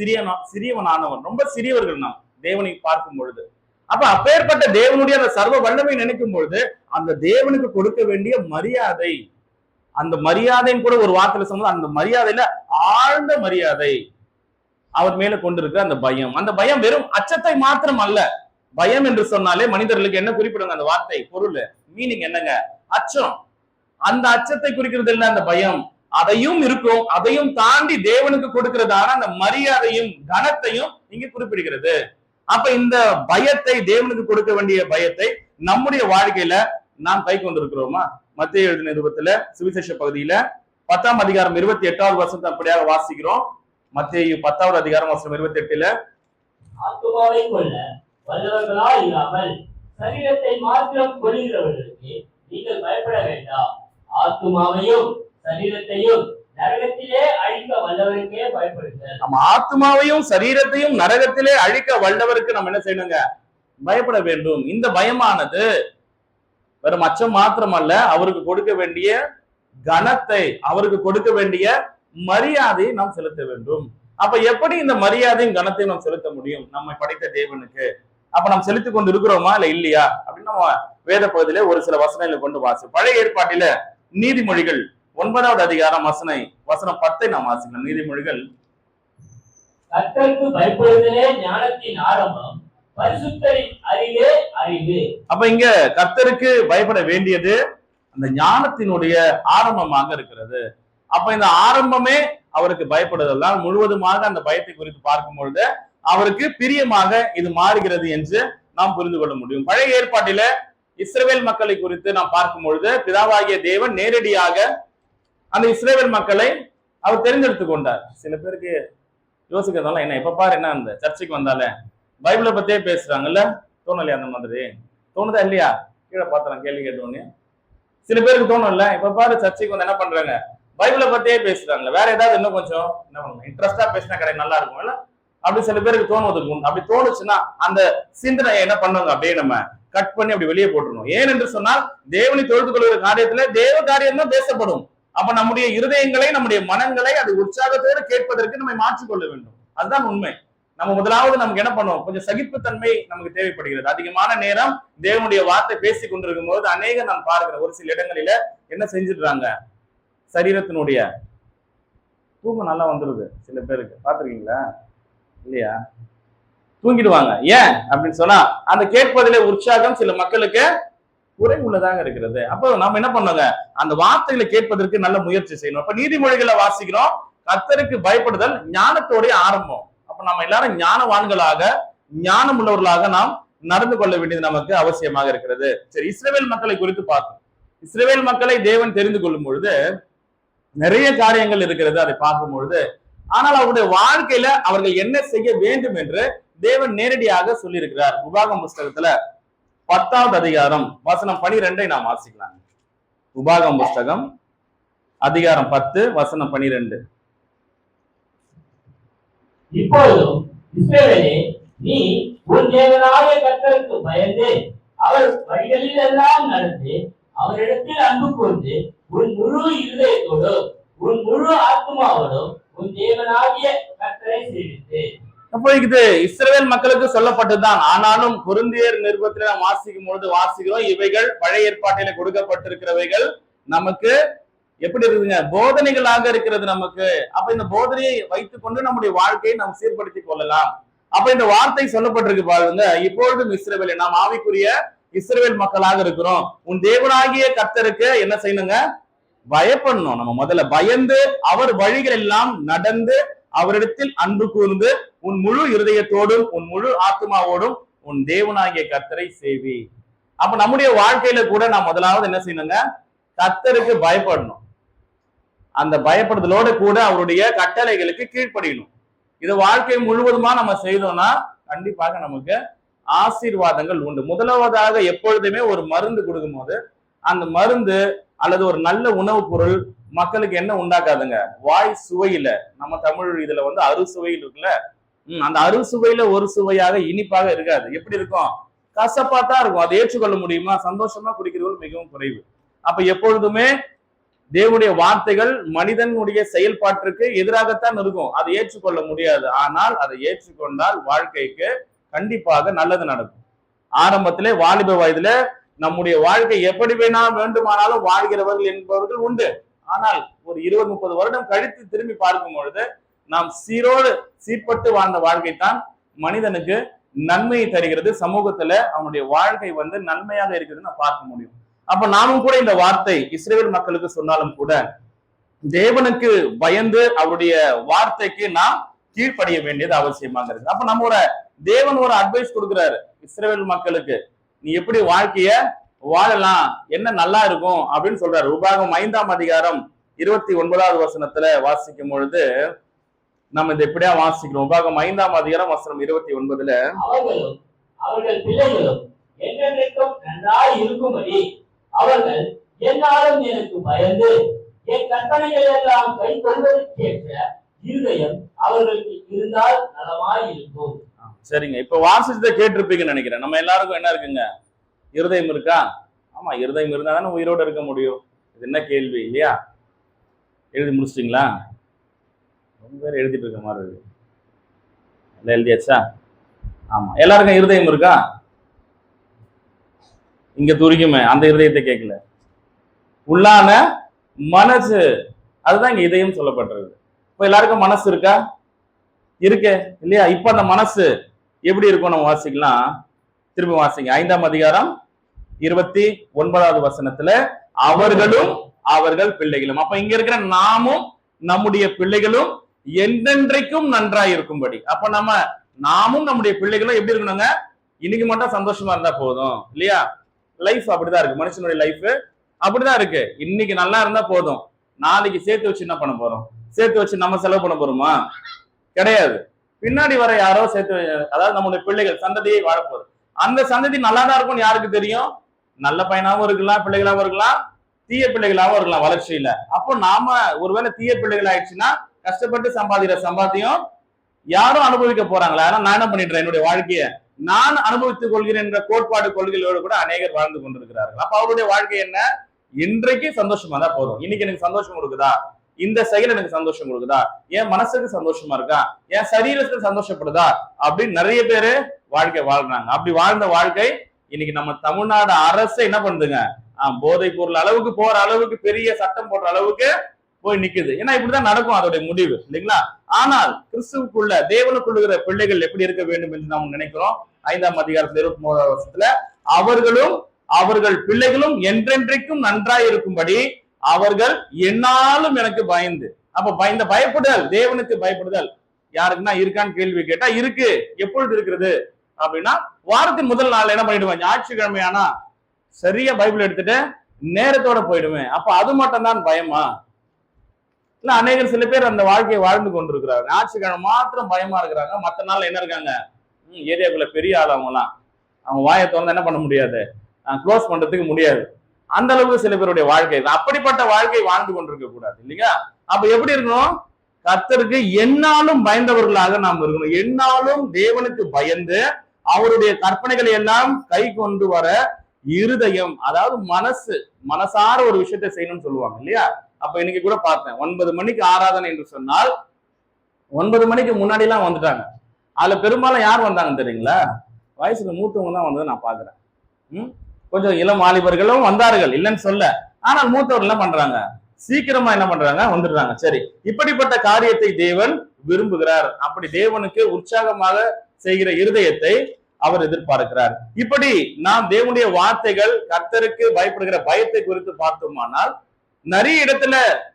சிறியவனானவன், ரொம்ப சிறியவர்கள் நாம் தேவனை பார்க்கும் பொழுது. அப்ப அப்பேற்பட்ட தேவனுடைய அந்த சர்வ வல்லமை நினைக்கும் பொழுது அந்த தேவனுக்கு கொடுக்க வேண்டிய மரியாதை, அந்த மரியாதைன்னு கூட ஒரு வார்த்தையில சொன்னது, அந்த மரியாதையில ஆழ்ந்த மரியாதை அவர் மேல கொண்டிருக்கிற அந்த பயம். அந்த பயம் வெறும் அச்சத்தை மாத்திரம் அல்ல. பயம் என்று சொன்னாலே மனிதர்களுக்கு என்ன குறிப்பிடுங்க அந்த வார்த்தை, பொருள், மீனிங் என்னங்க? அச்சம். அந்த அச்சத்தை குறிக்கிறது இல்ல அந்த பயம், அதையும் இருக்கும். அதையும் தாண்டி தேவனுக்கு கொடுக்கிறதான அந்த மரியாதையும் கனத்தையும் இங்க குறிப்பிடுகிறது. அப்ப இந்த பயத்தை, தேவனுக்கு கொடுக்க வேண்டிய பயத்தை நம்முடைய வாழ்க்கையில நாம் கை கொண்டிருக்கிறோமா? மத்தேயு எழுதின நிருபத்துல சுவிசேஷ பகுதியில 10ஆம் அதிகாரம் 28வது வசனத்தை அப்படியாக வாசிக்கிறோம். மத்தேயு 10வது அதிகாரம் வசனம் 28ல, ஆத்துமாவை கொல்ல வல்லவர்களாய் இராமல் சரீரத்தை மாத்திரம் கொல்கிறவர்களுக்கு நீங்கள் பயப்பட வேண்டாம். ஆத்துமாவையும் சரீரத்தையும் நரகத்திலே அழிக்க வல்லவருக்கே பயப்படுங்கள். நம்ம ஆத்மாவையும் சரீரத்தையும் நரகத்திலே அழிக்க வல்லவருக்கு நம்ம என்ன செய்யணுங்க? பயப்பட வேண்டும். இந்த பயமானது வெறும் அச்சம் மாத்திரமல்ல, அவருக்கு கொடுக்க வேண்டிய கனத்தை, அவருக்கு கொடுக்க வேண்டிய மரியாதையை நாம் செலுத்த வேண்டும். அப்ப எப்படி இந்த மரியாதையும் கனத்தையும் நாம் செலுத்த முடியும்? நம்மை படைத்த தேவனுக்கு. அப்ப நாம் செலுத்திக் கொண்டு இருக்கிறோமா இல்ல இல்லையா அப்படின்னு நம்ம வேத பகுதியில ஒரு சில வசனங்களை கொண்டு வாசி. பழைய ஏற்பாட்டில நீதிமொழிகள் 9வது அதிகாரம் வசனம் 10 நாம் வாசிக்கலாம். நீதிமொழிகள், கர்த்தருக்கு பயப்படுவதே ஞானத்தின் ஆரம்பம், பரிசுத்தரின் அறிவே அறிவு. அப்ப இங்க கர்த்தருக்கு பயப்பட வேண்டியது அந்த ஞானத்தினுடைய ஆரம்பமாக இருக்கிறது. அப்ப இந்த ஆரம்பமே அவருக்கு பயப்படுவதால் முழுவதுமாக அந்த பயத்தை குறித்து பார்க்கும் பொழுது அவருக்கு பிரியமாக இது மாறுகிறது என்று நாம் புரிந்து கொள்ள முடியும். பழைய ஏற்பாட்டில இஸ்ரவேல் மக்களை குறித்து நாம் பார்க்கும் பொழுது பிதாவாகிய தேவன் நேரடியாக அந்த இஸ்ரவேல் மக்களை அவர் தெரிந்தெடுத்துக் கொண்டார். சில பேருக்கு யோசிக்கிறதால என்ன எப்ப பாரு என்ன அந்த சர்ச்சைக்கு வந்தாலே பைபிளை பத்தியே பேசுறாங்கல்ல, தோணலையா? அந்த மாதிரி தோணுதா இல்லையா? கீழே பாத்திரம் கேள்வி கேட்டோன்னு சில பேருக்கு தோணும் இல்ல, இப்ப பாரு சர்ச்சைக்கு வந்து என்ன பண்றாங்க, பைபிளை பத்தியே பேசுறாங்க, வேற ஏதாவது இன்னும் கொஞ்சம் என்ன பண்ணுங்க இன்ட்ரெஸ்டா பேசினா கிடையாது நல்லா இருக்கும் இல்ல, அப்படி சில பேருக்கு தோணுவதுக்கு உண்டு. அப்படி தோணுச்சுன்னா அந்த சிந்தனையை என்ன பண்ணுங்க அப்படியே நம்ம கட் பண்ணி அப்படி வெளியே போட்டுருணும். ஏன் என்று சொன்னால் தேவனை தொழுது கொள்கிற காரியத்துல தேவ காரியம் தான் பேசப்படும். அப்ப நம்முடைய இருதயங்களை நம்முடைய மனங்களை அது உற்சாகத்தோடு கேட்பதற்கு நம்ம மாற்றிக்கொள்ள வேண்டும். அதுதான் உண்மை. நம்ம முதலாவது நமக்கு என்ன பண்ணுவோம், கொஞ்சம் சகிப்புத்தன்மை நமக்கு தேவைப்படுகிறது. அதிகமான நேரம் தேவனுடைய வார்த்தை பேசி கொண்டிருக்கும் போது நான் பார்க்கிறேன் ஒரு சில இடங்களில என்ன செஞ்சிடுறாங்க, சரீரத்தினுடைய தூக்கம் நல்லா வந்துருது சில பேருக்கு, பாத்துருக்கீங்களா இல்லையா? தூங்கிடுவாங்க. ஏன் அப்படின்னு சொன்னா அந்த கேட்பதிலே உற்சாகம் சில மக்களுக்கு குறை உள்ளதாக இருக்கிறது. அப்போ நம்ம என்ன பண்ணுங்க, அந்த வார்த்தைகளை கேட்பதற்கு நல்ல முயற்சி செய்யணும். அப்ப நீதிமொழிகளை வாசிக்கிறோம், கர்த்தருக்கு பயப்படுதல் ஞானத்தோடைய ஆரம்பம். அப்ப நம்ம எல்லாரும் ஞானவான்களாக ஞானம் உள்ளவர்களாக நாம் நடந்து கொள்ள வேண்டியது நமக்கு அவசியமாக இருக்கிறது. சரி, இஸ்ரவேல் மக்களை குறித்து பார்த்தோம். இஸ்ரவேல் மக்களை தேவன் தெரிந்து கொள்ளும் பொழுது நிறைய காரியங்கள் இருக்கிறது, அதை பார்க்கும் பொழுது. ஆனால் அவருடைய வாழ்க்கையில அவர்கள் என்ன செய்ய வேண்டும் என்று தேவன் நேரடியாக சொல்லி இருக்கிறார். உபாகம் புஸ்தகத்துல 10வது அதிகாரம் வசனம் 12 நாம் வாசிக்கலாம். உபாகம் புஸ்தகம் அதிகாரம் 10 வசனம் 12. இப்பொழுதும் இஸ்ரவேலே, நீ உன் தேவனாகிய கர்த்தருக்கு பயந்து அவர் வழிகளில் எல்லாம் நடந்து அவரிடத்தில் அன்பு கூர்ந்து உன் முழு இருதயத்தோடும் உன் முழு ஆத்மாவோடும் உன் தேவனாகிய கர்த்தரை சேவித்து. அப்போ இது இஸ்ரவேல் மக்களுக்கு சொல்லப்பட்டதுதான். ஆனாலும் கொரிந்தியர் நிருபத்தில நாம் வாசிக்கும் பொழுது வாசிக்கிறோம், இவைகள் பழைய ஏற்பாட்டில கொடுக்கப்பட்டிருக்கிறவைகள் நமக்கு எப்படி இருக்குதுங்க, போதனைகளாக இருக்கிறது நமக்கு. அப்ப இந்த போதனையை வைத்துக் கொண்டு நம்முடைய வாழ்க்கையை நாம் சீர்படுத்திக் கொள்ளலாம். அப்ப இந்த வார்த்தை சொல்லப்பட்டிருக்கு பாருங்க, இப்பொழுதும் இஸ்ரவேல், நாம் ஆவிக்குரிய இஸ்ரவேல் மக்களாக இருக்கிறோம், உன் தேவனாகிய கர்த்தருக்கு என்ன செய்யணுங்க, பயப்படணும். நம்ம முதல்ல பயந்து அவர் வழிகள் எல்லாம் நடந்து அவரிடத்தில் அன்பு கூர்ந்து உன் முழு இருதயத்தோடும் உன் முழு ஆத்மாவோடும் உன் தேவனாகிய கர்த்தரை சேவி. அப்ப நம்முடைய வாழ்க்கையில கூட நாம் முதலாவது என்ன செய்யணுங்க, கர்த்தருக்கு பயப்படணும். அந்த பயப்படுதலோடு கூட அவருடைய கட்டளைகளுக்கு கீழ்ப்படியணும். இது வாழ்க்கை முழுவதுமா நம்ம செய்தோம்னா கண்டிப்பாக நமக்கு ஆசீர்வாதங்கள் உண்டு. முதலாவதாக எப்பொழுதுமே ஒரு மருந்து கொடுக்கும் போது அந்த மருந்து அல்லது ஒரு நல்ல உணவுப் பொருள் மக்களுக்கு என்ன உண்டாக்காதுங்க, வாய் சுவையில, நம்ம தமிழ் இதுல வந்து அறுசுவையில் இருக்குல்ல, அந்த அறுசுவையில ஒரு சுவையாக இனிப்பாக இருக்காது. எப்படி இருக்கும், கசப்பா தான் இருக்கும். அதை ஏற்றுக்கொள்ள முடியுமா, சந்தோஷமா குடிக்கிறவர்கள் மிகவும் குறைவு. அப்ப எப்பொழுதுமே தேவனுடைய வார்த்தைகள் மனிதனுடைய செயல்பாட்டிற்கு எதிராகத்தான் இருக்கும், அதை ஏற்றுக்கொள்ள முடியாது. ஆனால் அதை ஏற்றுக்கொண்டால் வாழ்க்கைக்கு கண்டிப்பாக நல்லது நடக்கும். ஆரம்பத்திலே வாலிப வயதுல நம்முடைய வாழ்க்கை எப்படி வேண்டுமானாலும் வாழ்கிறவர்கள் என்பவர்கள் உண்டு. ஆனால் ஒரு 20-30 வருடம் கழித்து திரும்பி பார்க்கும் பொழுது நாம் சீர்பட்டு வாழ்ந்த வாழ்க்கை தான் மனிதனுக்கு நன்மையை தருகிறது. சமூகத்துல அவனுடைய வாழ்க்கை வந்து நன்மையாக இருக்கிறதுன்னு பார்க்க முடியும். அப்ப நாமும் கூட இந்த வார்த்தை இஸ்ரவேல் மக்களுக்கு சொன்னாலும் கூட தேவனுக்கு பயந்து அவருடைய வார்த்தைக்கு நாம் கீழ்ப்படிய வேண்டியது அவசியமாக இருக்கு. அப்ப நம்ம தேவன் ஒரு அட்வைஸ் கொடுக்கிறாரு இஸ்ரவேல் மக்களுக்கு, நீ எப்படி வாழ்க்கைய வாழலாம், என்ன நல்லா இருக்கும் அப்படின்னு சொல்றாரு. உபாகம் 5ஆம் அதிகாரம் 29வது வசனத்துல வாசிக்கும் பொழுது நம்ம இதை எப்படியா வாசிக்கிறோம். உபாகம் 5ஆம் அதிகாரம் வசனம் 29ல, அவர்களும் அவர்கள் பிள்ளைகளும் என்றென்றைக்கும் நன்றாய் இருக்கும்படி அவர்கள் என்னாலும் எனக்கு பயந்து என் கற்பனைகள் எல்லாம் கை கொள்வதற்கேற்ற இருதயம் அவர்களுக்கு இருந்தால் நலமாய் இருக்கும். சரிங்க, இப்ப வாசிச்சதை கேட்டிருப்பீங்கன்னு நினைக்கிறேன். நம்ம எல்லாருக்கும் என்ன இருக்குங்க, இருதயம் இருக்கா? ஆமா, இருதயம் இருந்தா தானே உயிரோடு இருக்க முடியும். இது என்ன கேள்வி இல்லையா? எழுதி முடிச்சிட்டீங்களா? ரொம்ப பேர் எழுதிட்டு இருக்க மாதிரி இருக்கு. எல்லாம் எழுதியாச்சா? ஆமா, எல்லாருக்கும் இருதயம் இருக்கா? இங்க துரிக்குமே, அந்த இருதயத்தை கேட்கல, உள்ளான மனசு, அதுதான் இங்க இதயம் சொல்லப்பட்டிருக்கு. இப்ப எல்லாருக்கும் மனசு இருக்கா? இருக்கு இல்லையா? இப்ப அந்த மனசு எப்படி இருக்கும் நம்ம வாசிக்கலாம். திரும்ப வாசிங்க 5ஆம் அதிகாரம் 29வது வசனத்துல, அவர்களும் அவர்கள் பிள்ளைகளும். அப்ப இங்க இருக்கிற நாமும் நம்முடைய பிள்ளைகளும் என்றென்றைக்கும் நன்றாய் இருக்கும்படி. அப்ப நாமும் நம்முடைய பிள்ளைகளும் எப்படி இருக்கணுங்க, இன்னைக்கு மட்டும் சந்தோஷமா இருந்தா போதும் இல்லையா? லைஃப் அப்படிதான் இருக்கு, மனுஷனுடைய லைஃப் அப்படிதான் இருக்கு. இன்னைக்கு நல்லா இருந்தா போதும், நாளைக்கு சேர்த்து வச்சு என்ன பண்ண போறோம், சேர்த்து வச்சு நம்ம செலவு பண்ண போறோமா? கிடையாது. பின்னாடி வர யாரோ சேர்த்து, அதாவது நம்முடைய பிள்ளைகள் சந்ததியை வாழப்போகுது. அந்த சந்ததி நல்லாதான் இருக்கும்னு யாருக்கு தெரியும்? நல்ல பையனாவும் இருக்கலாம், பிள்ளைகளாவும் இருக்கலாம், தீய பிள்ளைகளாகவும் இருக்கலாம் வளர்ச்சியில. அப்போ நாம ஒருவேளை தீய பிள்ளைகள் ஆயிடுச்சுன்னா கஷ்டப்பட்டு சம்பாதிக்கிற சம்பாத்தியம் யாரும் அனுபவிக்க போறாங்களா? ஆனா நான் என்ன பண்ணிடுறேன், என்னுடைய வாழ்க்கையை நான் அனுபவித்துக் கொள்கிறேன் என்ற கோட்பாடு கொள்கைகளோடு கூட அநேகர் வாழ்ந்து கொண்டிருக்கிறார்கள். அப்ப அவருடைய வாழ்க்கை என்ன? இன்றைக்கு சந்தோஷமா தான் போதும். இன்னைக்கு எனக்கு சந்தோஷம் கொடுக்குதா, இந்த செயல் எனக்கு சந்தோஷம் கொடுக்குதா, என் மனசுக்கு சந்தோஷமா இருக்கா, என் சரீரத்துக்கு சந்தோஷப்படுதா அப்படின்னு நிறைய பேரு வாழ்க்கை வாழ்றாங்க. அப்படி வாழ்ந்த வாழ்க்கை இன்னைக்கு நம்ம தமிழ்நாடு அரசு என்ன பண்ணுதுங்க, போதை பொருள் அளவுக்கு போற அளவுக்கு பெரிய சட்டம் போடுற அளவுக்கு போய் நிக்குது. ஏன்னா இப்படிதான் நடக்கும் அதோடைய முடிவு, இல்லைங்களா? ஆனால் கிறிஸ்துவுக்குள்ள தேவனுக்குள்ளுகிற பிள்ளைகள் எப்படி இருக்க வேண்டும் என்று நாம் நினைக்கிறோம். 5ஆம் அதிகாரத்துல 23வது வசனத்துல அவர்களும் அவர்கள் பிள்ளைகளும் என்றென்றைக்கும் நன்றாய் இருக்கும்படி அவர்கள் என்னாலும் எனக்கு பயந்து. அப்ப இந்த பயப்படுதல், தேவனுக்கு பயப்படுதல் யாருக்குன்னா இருக்கான்னு கேள்வி கேட்டா இருக்கு. எப்பொழுது இருக்கிறது அப்படின்னா வாரத்தின் முதல் நாள் என்ன பண்ணிடுவேன், ஞாயிற்றுக்கிழமையானா சரியா பைபிள் எடுத்துட்டு நேரத்தோட போயிடுவேன். அப்ப அது மட்டும் தான் பயமா? இல்ல அநேகர் சில பேர் அந்த வாழ்க்கையை வாழ்ந்து கொண்டிருக்கிறாங்க. ஞாயிற்றுக்கிழமை மாத்திரம் பயமா இருக்கிறாங்க. மற்ற நாள் என்ன இருக்காங்க, ஏரியாக்குள்ள பெரிய ஆள் அவங்கலாம், அவங்க வாயை திறந்து என்ன பண்ண முடியாது, க்ளோஸ் பண்றதுக்கு முடியாது. அந்த அளவுக்கு சில பேருடைய வாழ்க்கை. அப்படிப்பட்ட வாழ்க்கை வாழ்ந்து கொண்டிருக்க கூடாது, இல்லையா? அப்ப எப்படி இருக்கணும், கர்த்தருக்கு என்னாலும் பயந்தவர்களாக நாம் இருக்கணும். என்னாலும் தேவனுக்கு பயந்து அவருடைய கற்பனைகளை எல்லாம் கை கொண்டு வர இருதயம், அதாவது மனசார ஒரு விஷயத்தை செய்யணும்னு சொல்லுவாங்க, இல்லையா? அப்ப இன்னைக்கு கூட பார்த்தேன், 9 மணிக்கு ஆராதனை என்று சொன்னால் 9 மணிக்கு முன்னாடி எல்லாம் வந்துட்டாங்க. அதுல பெரும்பாலும் யார் வந்தாங்க தெரியுங்களா? வயசுல மூத்தவங்க தான் வந்ததை நான் பாக்குறேன். கொஞ்சம் இளம் வாலிபர்களும் வந்தார்கள், இல்லைன்னு சொல்ல. ஆனால் மூத்தவர்கள் என்ன பண்றாங்க, சீக்கிரமா என்ன பண்றாங்க, வந்துடுறாங்க. சரி, இப்படிப்பட்ட காரியத்தை தேவன் விரும்புகிறார். அப்படி தேவனுக்கு உற்சாகமாக செய்கிற இருதயத்தை அவர் எதிர்பார்க்கிறார். இப்படி நாம் தேவனுடைய வார்த்தைகள், கர்த்தருக்கு பயப்படுகிற பயத்தை குறித்து பார்த்தோமானால் நிறைய இடத்துல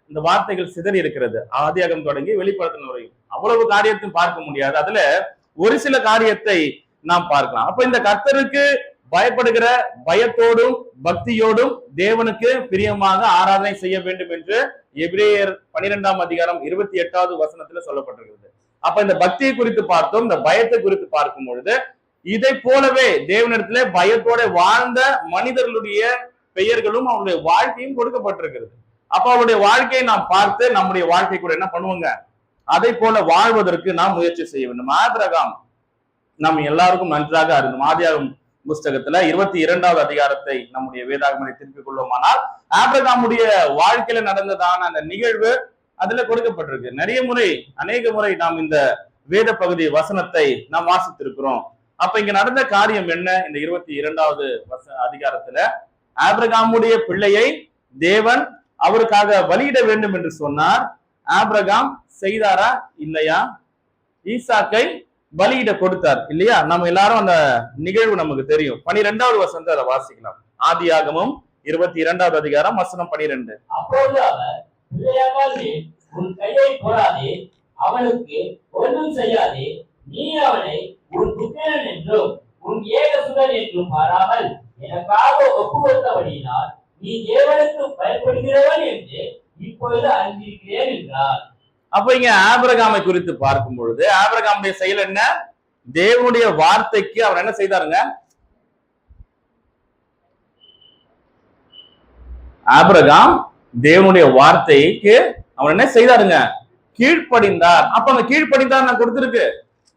இந்த வார்த்தைகள் சிதறி இருக்கிறது. ஆதியாகமம் தொடங்கி வெளிப்படுத்தின வரையும் அவ்வளவு காரியத்தையும் பார்க்க முடியாது. அதுல ஒரு சில காரியத்தை நாம் பார்க்கலாம். அப்ப இந்த கர்த்தருக்கு பயப்படுகிற பயத்தோடும் பக்தியோடும் தேவனுக்கு பிரியமாக ஆராதனை செய்ய வேண்டும் என்று எபிரேயர் 12ஆம் அதிகாரம் 28வது வசனத்துல சொல்லப்பட்டிருக்கிறது. அப்ப இந்த பக்தியை குறித்து பார்த்தோம். இந்த பயத்தை குறித்து பார்க்கும் பொழுது இதை போலவே தேவனிடத்துல பயத்தோட வாழ்ந்த மனிதர்களுடைய பெயர்களும் அவருடைய வாழ்க்கையும் கொடுக்கப்பட்டிருக்கிறது. அப்ப அவருடைய வாழ்க்கையை நாம் பார்த்து நம்முடைய வாழ்க்கை கூட என்ன பண்ணுவாங்க, அதை போல வாழ்வதற்கு நாம் முயற்சி செய்ய வேண்டும். ஆபிரகாம் நாம் எல்லாருக்கும் நன்றாக அறிந்தோம். ஆதியாகமம் புஸ்தகத்துல 22வது அதிகாரத்தை நம்முடைய வேதாகமத்தை திருப்பிக் கொள்வோமானால் ஆபிரகாமுடைய வாழ்க்கையில நடந்ததான அந்த நிகழ்வு அதுல கொடுக்கப்பட்டிருக்கு. அநேக முறை நாம் இந்த வேத பகுதி வசனத்தை நாம் வாசித்திருக்கிறோம். அப்ப இங்க நடந்த காரியம் என்ன? இந்த 22வது அதிகாரத்துல ஆபிரகாமுடைய பிள்ளையை தேவன் அவருக்காக பலியிட வேண்டும் என்று சொன்னார். ஆபிரகாம் செய்தாரா இல்லையா? ஈசாக்கை பலியிட கொடுத்தார், இல்லையா? நம்ம எல்லாரும் அந்த நிகழ்வு நமக்கு தெரியும். 12வது வசனத்தை அதை வாசிக்கலாம். ஆதியாகமம் 22வது அதிகாரம் வசனம் 12. அப்போது அவர் உன் கையை போடாதே, அவனுக்கு ஒன்றும் செய்யாதே, நீ அவனை உன் புத்திரன் என்றும் உன் ஏகசுதன் என்றும் பாராமல் எனக்காக ஒப்பு கொடுத்தபடியினால் நீ தேவனுக்கு பயப்படுகிறவன் என்று இப்பொழுது அறிந்திருக்கிறேன் என்றார். அப்ப இங்க ஆபிரகாமை குறித்து பார்க்கும் பொழுது ஆபிரகாமுடைய செயல் என்ன? தேவனுடைய வார்த்தைக்கு அவர் என்ன செய்தாருங்க? ஆபிரகாம் தேவனுடைய வார்த்தைக்கு அவர் என்ன செய்தாருங்க? கீழ்ப்படிந்தார். அப்ப அந்த கீழ்ப்படிந்தார் நான் கொடுத்திருக்கு.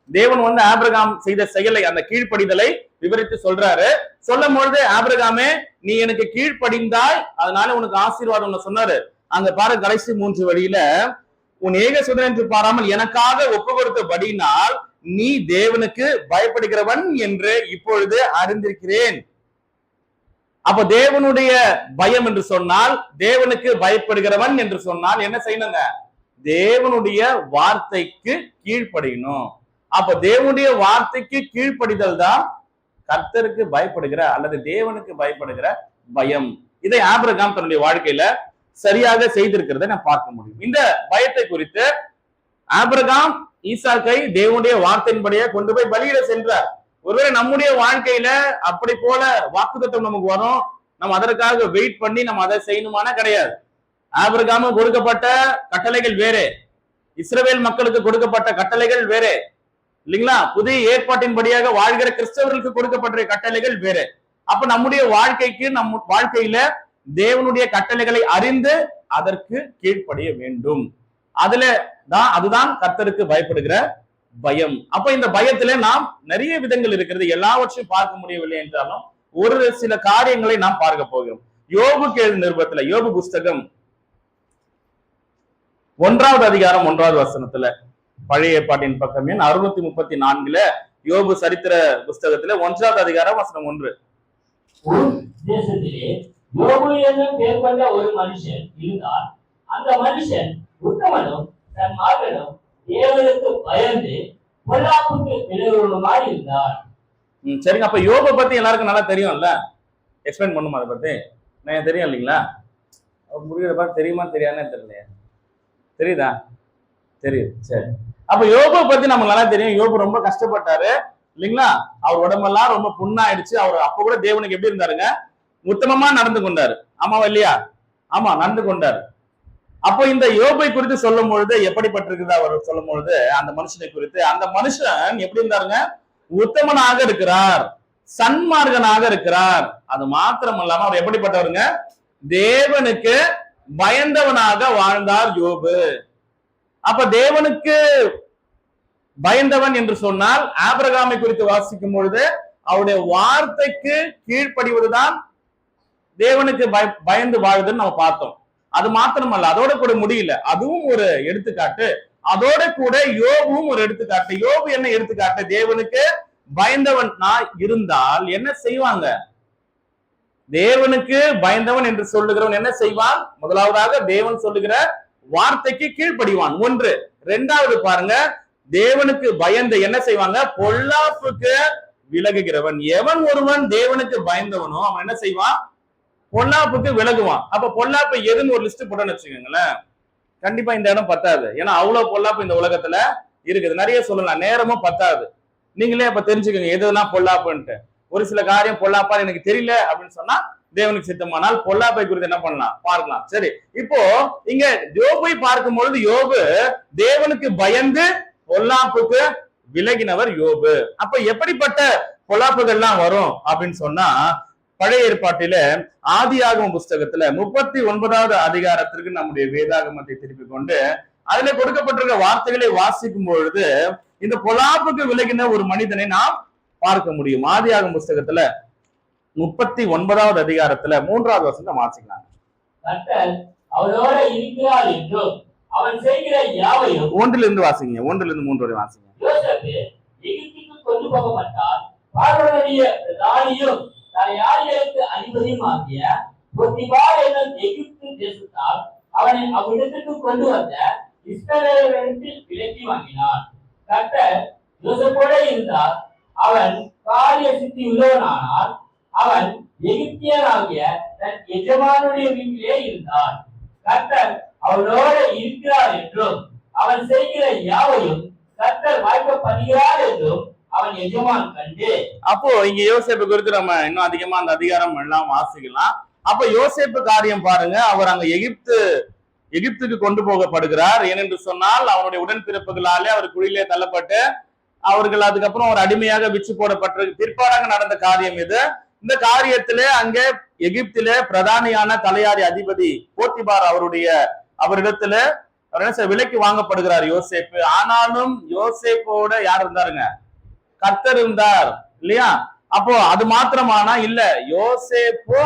தேவன் ஆபிரகாம் செய்த செயலை, அந்த கீழ்ப்படிதலை விவரித்து சொல்றாரு. சொல்லும் பொழுது ஆபிரகாமே நீ எனக்கு கீழ்ப்படிந்தாய், அதனால உனக்கு ஆசீர்வாதம் சொன்னாரு. அங்க பாரு கடைசி 3 வழியில உன் ஏகசுதன் என்று பாராமல் எனக்காக ஒப்பு கொடுத்தபடினால் நீ தேவனுக்கு பயப்படுகிறவன் என்று இப்பொழுது அறிந்திருக்கிறேன். அப்ப தேவனுடைய பயம் என்று சொன்னால், தேவனுக்கு பயப்படுகிறவன் என்று சொன்னால் என்ன செய்யணுங்க? தேவனுடைய வார்த்தைக்கு கீழ்ப்படியணும். அப்ப தேவனுடைய வார்த்தைக்கு கீழ்ப்படிதல் தான் கர்த்தருக்கு பயப்படுகிற அல்லது தேவனுக்கு பயப்படுகிற பயம். இதை ஆபிரகாம் தன்னுடைய வாழ்க்கையில சரியாக செய்திருக்கிறத நான் பார்க்க முடியும். இந்த பயத்தை குறித்து ஆபிரகாம் ஈசாக்கை தேவனுடைய வார்த்தையின்படியே கொண்டு போய் பலியிட சென்றார். ஒருவேளை நம்முடைய வாழ்க்கையில அப்படி போல வாக்குத்தத்தம் நமக்கு வரும், நம்ம அதற்காக வெயிட் பண்ணி நம்ம அதை செய்யணுமான கிடையாது. ஆபிரகாமுக்கு கொடுக்கப்பட்ட கட்டளைகள் வேறு, இஸ்ரவேல் மக்களுக்கு கொடுக்கப்பட்ட கட்டளைகள் வேறு, இல்லைங்களா? புதிய ஏற்பாட்டின்படியாக வாழ்கிற கிறிஸ்தவர்களுக்கு கொடுக்கப்பட்ட கட்டளைகள் வேறு. அப்ப நம்முடைய வாழ்க்கைக்கு வாழ்க்கையில தேவனுடைய கட்டளைகளை அறிந்து அதற்கு கீழ்ப்படிய வேண்டும். அதுதான் கர்த்தருக்கு பயப்படுகிற பயம். அப்ப இந்த பயத்திலே நாம் நிறைய விதங்கள் இருக்கிறது, எல்லாவற்றையும் பார்க்க முடியவில்லை என்றாலும் ஒரு சில காரியங்களை நாம் பார்க்க போகிறோம். யோபுக்கு எழுதின நிருபத்துல, யோபு புஸ்தகம் 1வது அதிகாரம் 1வது வசனத்துல, பழைய ஏற்பாட்டின் பக்கம் எண் 634 யோபு சரித்திர புஸ்தகத்துல 1வது அதிகாரம் வசனம் 1. தேசத்திலே யோபு என்னும் பேர் கொண்ட ஒரு மனுஷன் இருந்தார். அந்த மனுஷன் உத்தமனும் தன் மகனும் தேவனுக்கு பயந்து பொல்லாப்புக்கு விலகுவதுமாய் இருந்தார். சரிங்க. அப்ப யோபை பத்தி எல்லாருக்கும் நல்லா தெரியும்ல, எக்ஸ்பிளைன் பண்ணுமா அதை பத்தி? நான் தெரியும் இல்லைங்களா? முடிகிறத பார்த்து தெரியுமா தெரியாதுன்னு தெரியலையா? தெரியுதா? தெரியுது. சரி, அப்ப யோபை பத்தி நமக்கு நல்லா தெரியும். யோபு ரொம்ப கஷ்டப்பட்டாரு இல்லைங்களா? அவர் உடம்பெல்லாம் ரொம்ப புண்ணாயிடுச்சு. அவர் அப்ப கூட தேவனுக்கு எப்படி இருந்தாருங்க? உத்தமமா நடந்து கொண்டாரு. ஆமாவா இல்லையா? ஆமா, நடந்து கொண்டாரு. அப்போ இந்த யோபை குறித்து சொல்லும் பொழுது எப்படிப்பட்டிருக்குது அவர் சொல்லும் பொழுது, அந்த மனுஷனை குறித்து, அந்த மனுஷன் எப்படி இருந்தாருங்க? உத்தமனாக இருக்கிறார், சன்மார்கனாக இருக்கிறார். அது மாத்திரம் இல்லாம அவர் எப்படிப்பட்டவருங்க? தேவனுக்கு பயந்தவனாக வாழ்ந்தார் யோபு. அப்ப தேவனுக்கு பயந்தவன் என்று சொன்னால் ஆபிரகாமை குறித்து வாசிக்கும் பொழுது அவருடைய வார்த்தைக்கு கீழ்ப்படிவதுதான் தேவனுக்கு பயந்து வாழ்வதுன்னு நம்ம பார்த்தோம். அது மாத்திரமல்ல, அதோட கூட முடியல, அதுவும் ஒரு எடுத்துக்காட்டு. அதோட கூட யோபுவும் ஒரு எடுத்துக்காட்டு. யோபு என்ன எடுத்துக்காட்டு? தேவனுக்கு பயந்தவன் இருந்தால் என்ன செய்வாங்க? தேவனுக்கு பயந்தவன் என்று சொல்லுகிறவன் என்ன செய்வான்? முதலாவதாக தேவன் சொல்லுகிற வார்த்தைக்கு கீழ்ப்படிவான். ஒன்று. இரண்டாவது பாருங்க, தேவனுக்கு பயந்து என்ன செய்வாங்க? பொல்லாப்புக்கு விலகுகிறவன். எவன் ஒருவன் தேவனுக்கு பயந்தவனோ அவன் என்ன செய்வான்? பொல்லாப்புக்கு விலகுவான். அப்ப பொல்லாப்பு எதுன்னு ஒரு லிஸ்ட் போட்டோன்னு வச்சுக்கோங்களேன், கண்டிப்பா இந்த இடம் பத்தாது. ஏன்னா அவ்வளவு பொல்லாப்பு இந்த உலகத்துல இருக்குது, நிறைய சொல்லலாம், நேரமும் பத்தாது. நீங்களே அப்ப தெரிஞ்சுக்கோங்க எதுனா பொல்லாப்புன்ட்டு. ஒரு சில காரியம் பொல்லாப்பா எனக்கு தெரியல அப்படின்னு சொன்னா தேவனுக்கு சித்தமானால் பொல்லாப்பை குறித்து என்ன பண்ணலாம் பார்க்கலாம். சரி, இப்போ இங்க யோபை பார்க்கும் பொழுது யோபு தேவனுக்கு பயந்து பொல்லாப்புக்கு விலகினவர் யோபு. அப்ப எப்படிப்பட்ட பொல்லாப்புகள்லாம் வரும் அப்படின்னு சொன்னா, பழைய ஏற்பாட்டில ஆதியாகம புஸ்தகத்துல 39வது அதிகாரத்திற்கு நம்முடைய வேதாகமத்தை திருப்பி கொண்டு அதுல கொடுக்கப்பட்டிருக்க வார்த்தைகளை வாசிக்கும் பொழுது இந்த பொல்லாப்புக்கு விலகின ஒரு மனிதனை நாம் பார்க்க முடியும். ஆதியாகம புஸ்தகத்துல 39வது அதிகாரத்துல 3வது வசனத்தை வாசிக்கலாம். கர்த்தர் அவரோட இருக்கிறார் என்றும் அவன் செய்கிற யாவையும் 1லிருந்து வாசிங்க, 1லிருந்து 3 வரை வாசிங்க. யோசேப்பு எகிப்துக்கு கொண்டு போகப்பட்டார். பார்வோனுடைய பிரதானியும் தலையாரிகளுக்கு அதிபதியும் ஆகிய பொத்திபார் என்னும் எகிப்து தேசத்தால் அவனை அவ்விடத்துக்கு கொண்டு வந்த இஸ்ரவேலரிடத்தில் விலக்கி வாங்கினார். கர்த்தர் யோசேப்போட இருந்தார். அவன் காரிய சித்தி உள்ளவனானால் அவன் எகிப்தியனாகிய தன் எஜமானுடைய வீட்டிலே இருந்தான். கர்த்தர் அவனோட இருக்கிறார் என்றும் அவன் செய்கிற யாவையும் கர்த்தர் வாய்க்கப்படுகிறார் என்றும் அவன் எஜமான் கண்டு. அப்போ இங்க யோசேப்பு குறித்து நம்ம இன்னும் அதிகமா அந்த அதிகாரம் எல்லாம் வாசிக்கலாம். அப்ப யோசேப்பு காரியம் பாருங்க, அவர் அங்க எகிப்துக்கு கொண்டு போகப்படுகிறார். ஏனென்று சொன்னால் அவனுடைய உடன்பிறப்புகளாலே அவர் குழியிலே தள்ளப்பட்டு அவர்கள் அதுக்கப்புறம் ஒரு அடிமையாக விற்று போடப்பட்ட பிற்பாடாக நடந்த காரியம் இது. இந்த காரியத்திலே அங்கே எகிப்திலே பிரதானியான தலையாரி அதிபதி போத்திபார் அவரிடத்துல விலைக்கு வாங்கப்படுகிறார் யோசேப்பு. ஆனாலும் யோசேப்போட யார் இருந்தாருங்க? கர்த்தர் இருந்தார் இல்லையா? அப்போ அது மாத்திரமானா இல்ல, யோசேப்போ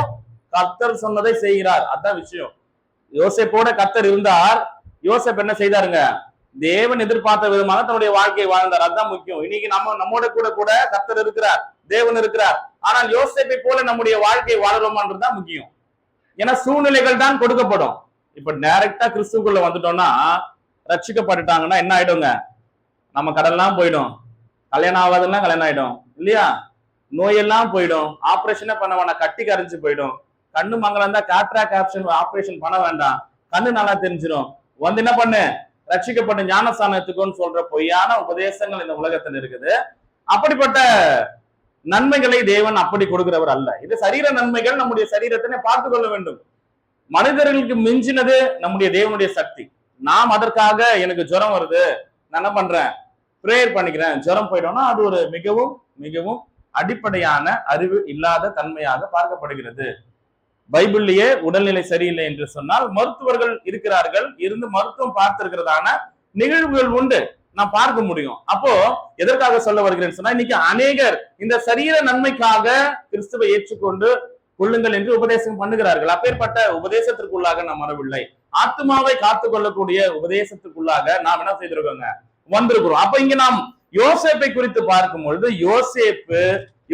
கர்த்தர் சொன்னதை செய்கிறார். அதான் விஷயம். யோசேப்போட கர்த்தர் இருந்தார். யோசேப் என்ன செய்தாருங்க? தேவன் எதிர்பார்த்த விதமாக தன்னுடைய வாழ்க்கையை வாழ்ந்தார். அதுதான் முக்கியம். இன்னைக்கு நம்மோட கூட கர்த்தர் இருக்கிறார், தேவன் இருக்கிறார். ஆனால் யோசேப்பை போல நம்முடைய வாழ்க்கையை வாழறோமான்றதுதான் முக்கியம். ஏன்னா சூழ்நிலைகள் தான் கொடுக்கப்படும். இப்ப டைரக்டா கிறிஸ்துக்குள்ள வந்துட்டோம்னா, ரட்சிக்கப்பட்டுட்டாங்கன்னா என்ன ஆயிடுங்க? நம்ம கடல்லாம் போயிடும், கல்யாணம் ஆகாதுன்னா கல்யாணம் ஆயிடும் இல்லையா? நோயெல்லாம் போயிடும், ஆபரேஷனே பண்ண வேண்டாம், கட்டி கரைஞ்சு போயிடும். கண்ணு மங்கலம் இருந்தா காட்ராக்ட் ஆபரேஷன் பண்ண வேண்டாம், கண்ணு நல்லா தெரிஞ்சிடும். வந்து என்ன பண்ணு, ரட்சிக்கப்பட்ட ஞானஸ்தானத்துக்குன்னு சொல்ற பொய்யான உபதேசங்கள் இந்த உலகத்தில் இருக்குது. அப்படிப்பட்ட நன்மைகளை தேவன் அப்படி கொடுக்கிறவர் அல்ல. இது சரீர நன்மைகள். நம்முடைய சரீரத்தினை பார்த்து கொள்ள வேண்டும். மனிதர்களுக்கு மிஞ்சினது நம்முடைய தேவனுடைய சக்தி. நாம் அதற்காக எனக்கு ஜுரம் வருது, நான் என்ன பண்றேன், பிரேயர் பண்ணிக்கிறேன், ஜுரம் போயிட்டோம்னா அது ஒரு மிகவும் மிகவும் அடிப்படையான அறிவு இல்லாத தன்மையாக பார்க்கப்படுகிறது. பைபிள்லயே உடல்நிலை சரியில்லை என்று சொன்னால் மருத்துவர்கள் இருக்கிறார்கள், இருந்து மருத்துவம் பார்த்திருக்கிறதான நிகழ்வுகள் உண்டு, நான் பார்க்க முடியும். அப்போ எதற்காக சொல்ல வருகிறேன்னு சொன்னா, இன்னைக்கு அநேகர் இந்த சரீர நன்மைக்காக கிறிஸ்துவை ஏற்றுக்கொண்டு கொள்ளுங்கள் என்று உபதேசம் பண்ணுகிறார்கள். அப்பேற்பட்ட உபதேசத்திற்குள்ளாக நாம் வரவில்லை. ஆத்மாவை காத்துக் கொள்ளக்கூடிய உபதேசத்துக்குள்ளாக நாம் என்ன செய்திருக்கோங்க, வந்திருக்கிறோம். அப்ப இங்க நாம் யோசேப்பை குறித்து பார்க்கும் பொழுது,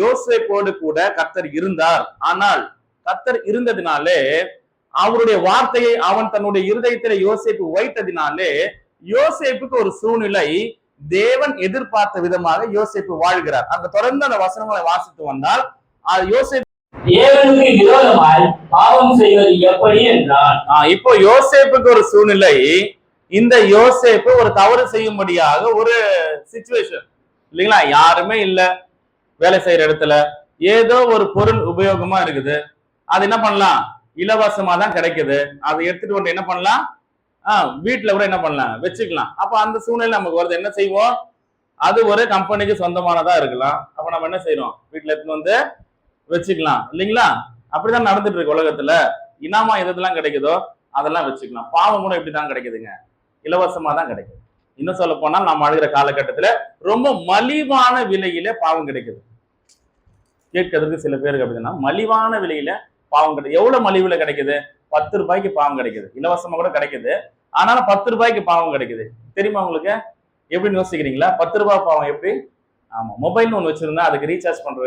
யோசேப்போடு கூட கர்த்தர் இருந்தார். ஆனால் கர்த்தர் இருந்ததினாலே, அவருடைய வார்த்தையை அவன் தன்னுடைய இருதயத்திலே யோசேப்பு வைத்ததினாலே, யோசேப்புக்கு ஒரு சூழ்நிலை தேவன் எதிர்பார்த்த விதமாக யோசேப்பு வாழ்கிறார். அங்க தொடர்ந்து அந்த வசனங்களை வாசித்து வந்தால், யோசேப்பு தேவனுக்கு விரோதமாய் பாவம் செய்வது எப்படி என்றால், இப்போ யோசேப்புக்கு ஒரு சூழ்நிலை, இந்த யோசேப்பு ஒரு தவறு செய்யும்படியாக ஒரு சிச்சுவேஷன் இல்லைங்களா, யாருமே இல்ல வேலை செய்யற இடத்துல, ஏதோ ஒரு பொருள் உபயோகமா இருக்குது, அது என்ன பண்ணலாம், இலவசமா தான் கிடைக்குது, அதை எடுத்துட்டு வந்து என்ன பண்ணலாம், வீட்டுல கூட என்ன பண்ணலாம், வச்சுக்கலாம். அப்ப அந்த சூழ்நிலை நமக்கு வருது, என்ன செய்வோம், அது ஒரு கம்பெனிக்கு சொந்தமானதா இருக்கலாம், அப்ப நம்ம என்ன செய்யறோம், வீட்டுல எடுத்துட்டு வந்து வச்சுக்கலாம் இல்லைங்களா. அப்படிதான் நடந்துட்டு இருக்கு உலகத்துல. இனாமா எதெல்லாம் கிடைக்குதோ அதெல்லாம் வச்சுக்கலாம். பாவம் கூட இப்படிதான் கிடைக்குதுங்க, இலவசமா தான் கிடைக்குது. இன்னும் சொல்ல போனால் நம்ம அழுகிற காலகட்டத்துல ரொம்ப மலிவான விலையில பாவம் கிடைக்குது. கேட்கறதுக்கு சில பேருக்கு அப்படின்னா, மலிவான விலையில பாவம் கிடைக்குது. எவ்வளவு மலிவுல கிடைக்குது, 10 ரூபாய்க்கு பாவம் கிடைக்குது, இலவசமா கூட கிடைக்குது. ஆனாலும் 10 ரூபாய்க்கு பாவம் கிடைக்குது. தெரியுமா உங்களுக்கு? எப்படின்னு யோசிக்கிறீங்களா? 10 ரூபாய் பாவம் எப்படி? ஆமா, மொபைல்னு ஒண்ணு வச்சிருந்தா அதுக்கு ரீசார்ஜ் பண்ற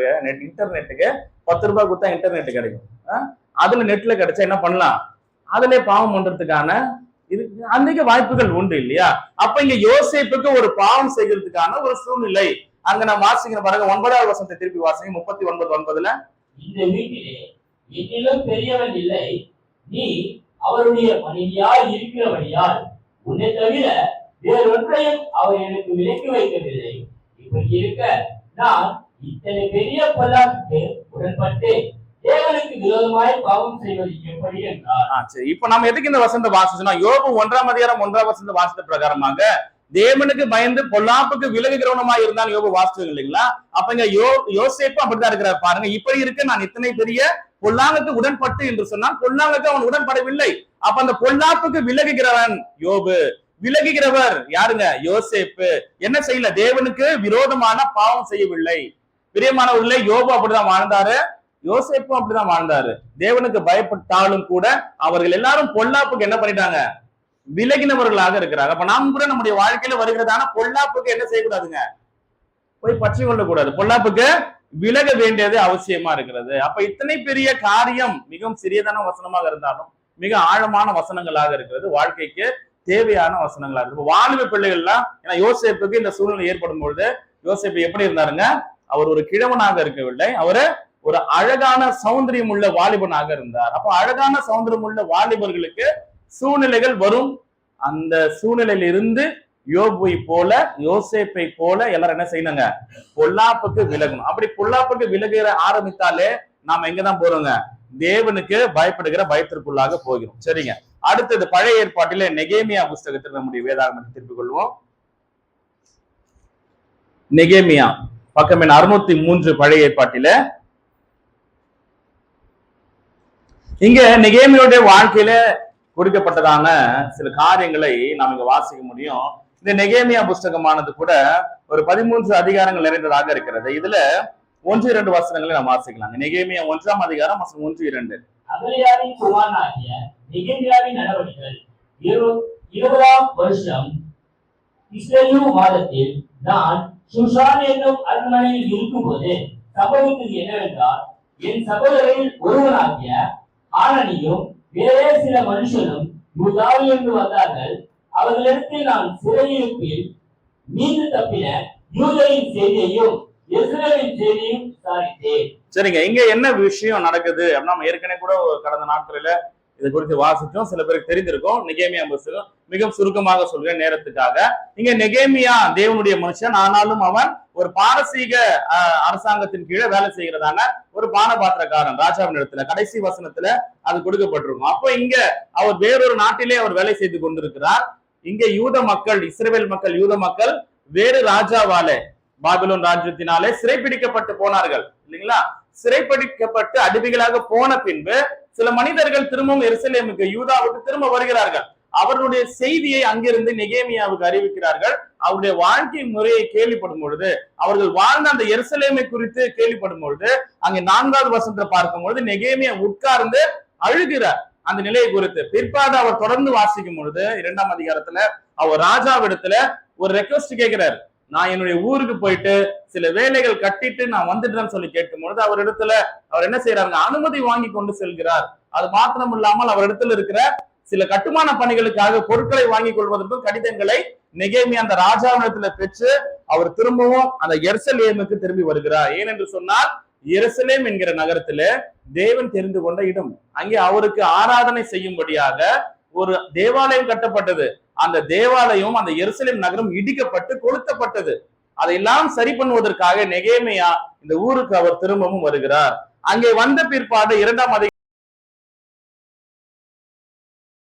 இன்டர்நெட்டுக்கு 10 ரூபாய் கொடுத்தா இன்டர்நெட் கிடைக்கும். அதுல நெட்ல கிடைச்சா என்ன பண்ணலாம், அதுல பாவம் பண்றதுக்கான இது அன்னைக்கு வாய்ப்புகள் உண்டு இல்லையா. அப்ப இங்க யோசேப்புக்கு ஒரு பாவம் செய்யறதுக்கான ஒரு சூழ்நிலை அங்க நான் வாசிக்கிற பாருங்க, 9வது வசனத்தை திருப்பி வாசிங்க, 39:9. இந்த வீட்டிலே என்னிலும் பெரியவன் இல்லை, நீ அவருடைய மனைவியாய் இருக்கிறபடியால் உன்னை தவிர வேறொன்றையும் அவர் எனக்கு விலக்கி வைக்கவில்லை. இப்படி இருக்க நான் இத்தனை பெரிய பொல்லாப்புக்கு உடன்பட்டு தேவனுக்கு விரோதமாய் பாவம் செய்வது எப்படி என்றார். சரி, இப்ப நம்ம எதுக்கு இந்த வசனத்தை வாசிச்சோம்னா, யோபு 1ஆம் அதிகாரம் 1ஆம் வசனத்தை வாசித்த பிரகாரமாக தேவனுக்கு பயந்து பொல்லாப்புக்கு விலகுகிறவனுமாய் இருந்தான் யோபு வாசிச்சது இல்லைங்களா. அப்ப இங்க யோசேப்பு அப்படிதான் இருக்கிறார் பாருங்க. இப்படி இருக்கு, நான் இத்தனை பெரிய பொல்லாங்குக்கு உடன்பட்டு என்று சொன்னால் பொல்லாங்குக்கு அவன் உடன்படவில்லை. அப்ப அந்த பொல்லாப்புக்கு விலகுகிறவன் யோபு, விலகுகிறவர் யாருங்க, யோசேப்பு. என்ன செய்யல, தேவனுக்கு விரோதமான பாவம் செய்யவில்லை. பிரியமானவர்களே, யோபு அப்படிதான் வாழ்ந்தாரு, யோசேப்பும் அப்படிதான் வாழ்ந்தாரு. தேவனுக்கு பயப்பட்டாலும் கூட அவர்கள் எல்லாரும் பொல்லாப்புக்கு என்ன பண்ணிட்டாங்க, விலகினவர்களாக இருக்கிறாங்க. அப்ப நாம் கூட நம்முடைய வாழ்க்கையில வருகிறதான பொல்லாப்புக்கு என்ன செய்யக்கூடாதுங்க, போய் பற்றி கொள்ளக்கூடாது, பொல்லாப்புக்கு விலக வேண்டியது அவசியமா இருக்கிறது. அப்ப இத்தனை பெரிய காரியம் மிகவும் சிறியதான வசனமாக இருந்தாலும் மிக ஆழமான வசனங்களாக இருக்கிறது, வாழ்க்கைக்கு தேவையான வசனங்களா இருக்கு. வாலிப பிள்ளைகள்லாம், ஏன்னா யோசேப்புக்கு இந்த சூழ்நிலை ஏற்படும் பொழுது யோசேப்பு எப்படி இருந்தாருங்க, அவர் ஒரு கிழவனாக இருக்கவில்லை, அவரு ஒரு அழகான சௌந்தரியம் உள்ள வாலிபனாக இருந்தார். அப்ப அழகான சௌந்தரியம் உள்ள வாலிபர்களுக்கு சூழ்நிலைகள் வரும். அந்த சூழ்நிலையில இருந்து யோபுவை போல, யோசேப்பை போல எல்லாரும் என்ன செய்யணுங்க, பொல்லாப்புக்கு விலகணும். அப்படி பொல்லாப்புக்கு விலகிற ஆரம்பித்தாலே நாம எங்கதான் போறோங்க, தேவனுக்கு பயப்படுகிற பயத்திற்குள்ளாக போகிறோம். சரிங்க, அடுத்தது பழைய ஏற்பாட்டிலே நெகேமியா புஸ்தகத்தில் நம்முடைய வேதாகமத்தை திருப்பிக் கொள்வோம். நெகேமியா பக்கம் 603 பழைய ஏற்பாட்டில. இங்க நெகேமியோடைய வாழ்க்கையில கொடுக்கப்பட்டதான சில காரியங்களை நாம் இங்க வாசிக்க முடியும். இந்த நெகேமியா புஸ்தகமானது கூட ஒரு 13 அதிகாரங்கள் நிறைந்ததாக இருக்கிறது. இதுல 1-2 வசனங்களை நாம் வாசிக்கலாம். நெகேமியா 1ஆம் அதிகாரம் வசனம் 1-2. அகலியாவின் குமாரனாகிய நெகேமியாவின் நடவடிக்கைகள் 20ஆம் வருஷம் கிஸ்லேயு மாதத்தில் நான் சுஷான் என்னும் அரண்மனையில் இருக்கும்போது சம்பவித்தது என்னவென்றால், என் சகோதரரில் ஒருவனாகிய ஆனனியும் வேறே சில மனுஷனும் யூதாவிலிருந்து வந்தார்கள். அவர்களிடத்தில் நான் சிறையிருப்பில் மீது தப்பின யூதரின் செய்தியையும் இஸ்ரவேலின் செய்தியையும் விசாரித்தேன். சரிங்க, இங்க என்ன விஷயம் நடக்குது அப்படின்னா, நம்ம ஏற்கனவே கூட கடந்த நாட்களில இதை குறித்து வாசிச்சோம், சில பேருக்கு தெரிந்திருக்கும். நெகேமியா புஸ்தகம் மிகவும் சுருக்கமாக சொல்கிறேன் நேரத்துக்காக. இங்க நெகேமியா தேவனுடைய மனுஷன், ஆனாலும் அவன் ஒரு பாரசீக அரசாங்கத்தின் கீழே வேலை செய்கிறதான ஒரு பானபாத்திரக்காரன் ராஜாவின் இடத்துல. கடைசி வசனத்துல அது கொடுக்கப்பட்டிருக்கும். அப்போ இங்க அவர் வேறொரு நாட்டிலே அவர் வேலை செய்து கொண்டிருக்கிறார். இங்க யூத மக்கள், இஸ்ரவேல் மக்கள், யூத மக்கள் வேறு ராஜாவாலே, பாபிலோன் ராஜ்யத்தினாலே சிறைப்பிடிக்கப்பட்டு போனார்கள் இல்லைங்களா. சிறைப்பிடிக்கப்பட்டு அடிமைகளாக போன பின்பு சில மனிதர்கள் திரும்பவும் எருசலேமுக்கு யூதாவுக்கு திரும்ப வருகிறார்கள். அவர்களுடைய செய்தியை அங்கிருந்து நெகேமியாவுக்கு அறிவிக்கிறார்கள். அவருடைய வாழ்க்கை முறையை கேள்விப்படும் பொழுது, அவர்கள் வாழ்ந்த அந்த எருசலேமை குறித்து கேள்விப்படும் பொழுது, அங்கே 4வது வசனத்தை பார்க்கும் பொழுது நெகேமியா உட்கார்ந்து அழுகிறார் அந்த நிலையை குறித்து. பிற்பாடு அவர் தொடர்ந்து வாசிக்கும் பொழுது 2ஆம் அதிகாரத்துல அவர் ராஜாவிடத்துல ஒரு ரெக்வஸ்ட் கேட்கிறார். நான் என்னுடைய ஊருக்கு போயிட்டு சில வேலைகள் கட்டிட்டு நான் வந்துட்டேன்னு சொல்லி கேட்கும் பொழுது அவர் இடத்துல அவர் என்ன செய்யறாங்க, அனுமதி வாங்கி கொண்டு செல்கிறார். அது மாத்திரம் இல்லாமல் அவர் இடத்துல இருக்கிற சில கட்டுமான பணிகளுக்காக பொருட்களை வாங்கி கொள்வதற்கும் கடிதங்களை நெகேமியா அந்த ராஜாவிடத்துல பெற்று அவர் திரும்பவும் அந்த எருசலேமுக்கு திரும்பி வருகிறார். ஏனென்று சொன்னால் எருசலேம் என்கிற நகரத்துல தேவன் தெரிந்து கொண்ட இடம். அங்கே அவருக்கு ஆராதனை செய்யும்படியாக ஒரு தேவாலயம் கட்டப்பட்டது. அந்த தேவாலயம், அந்த எருசலேம் நகரம் இடிக்கப்பட்டு கொளுத்தப்பட்டது. அதையெல்லாம் சரி பண்ணுவதற்காக நெகேமியா இந்த ஊருக்கு அவர் திரும்பவும் வருகிறார். அங்கே வந்த பிற்பாடு 2ஆம்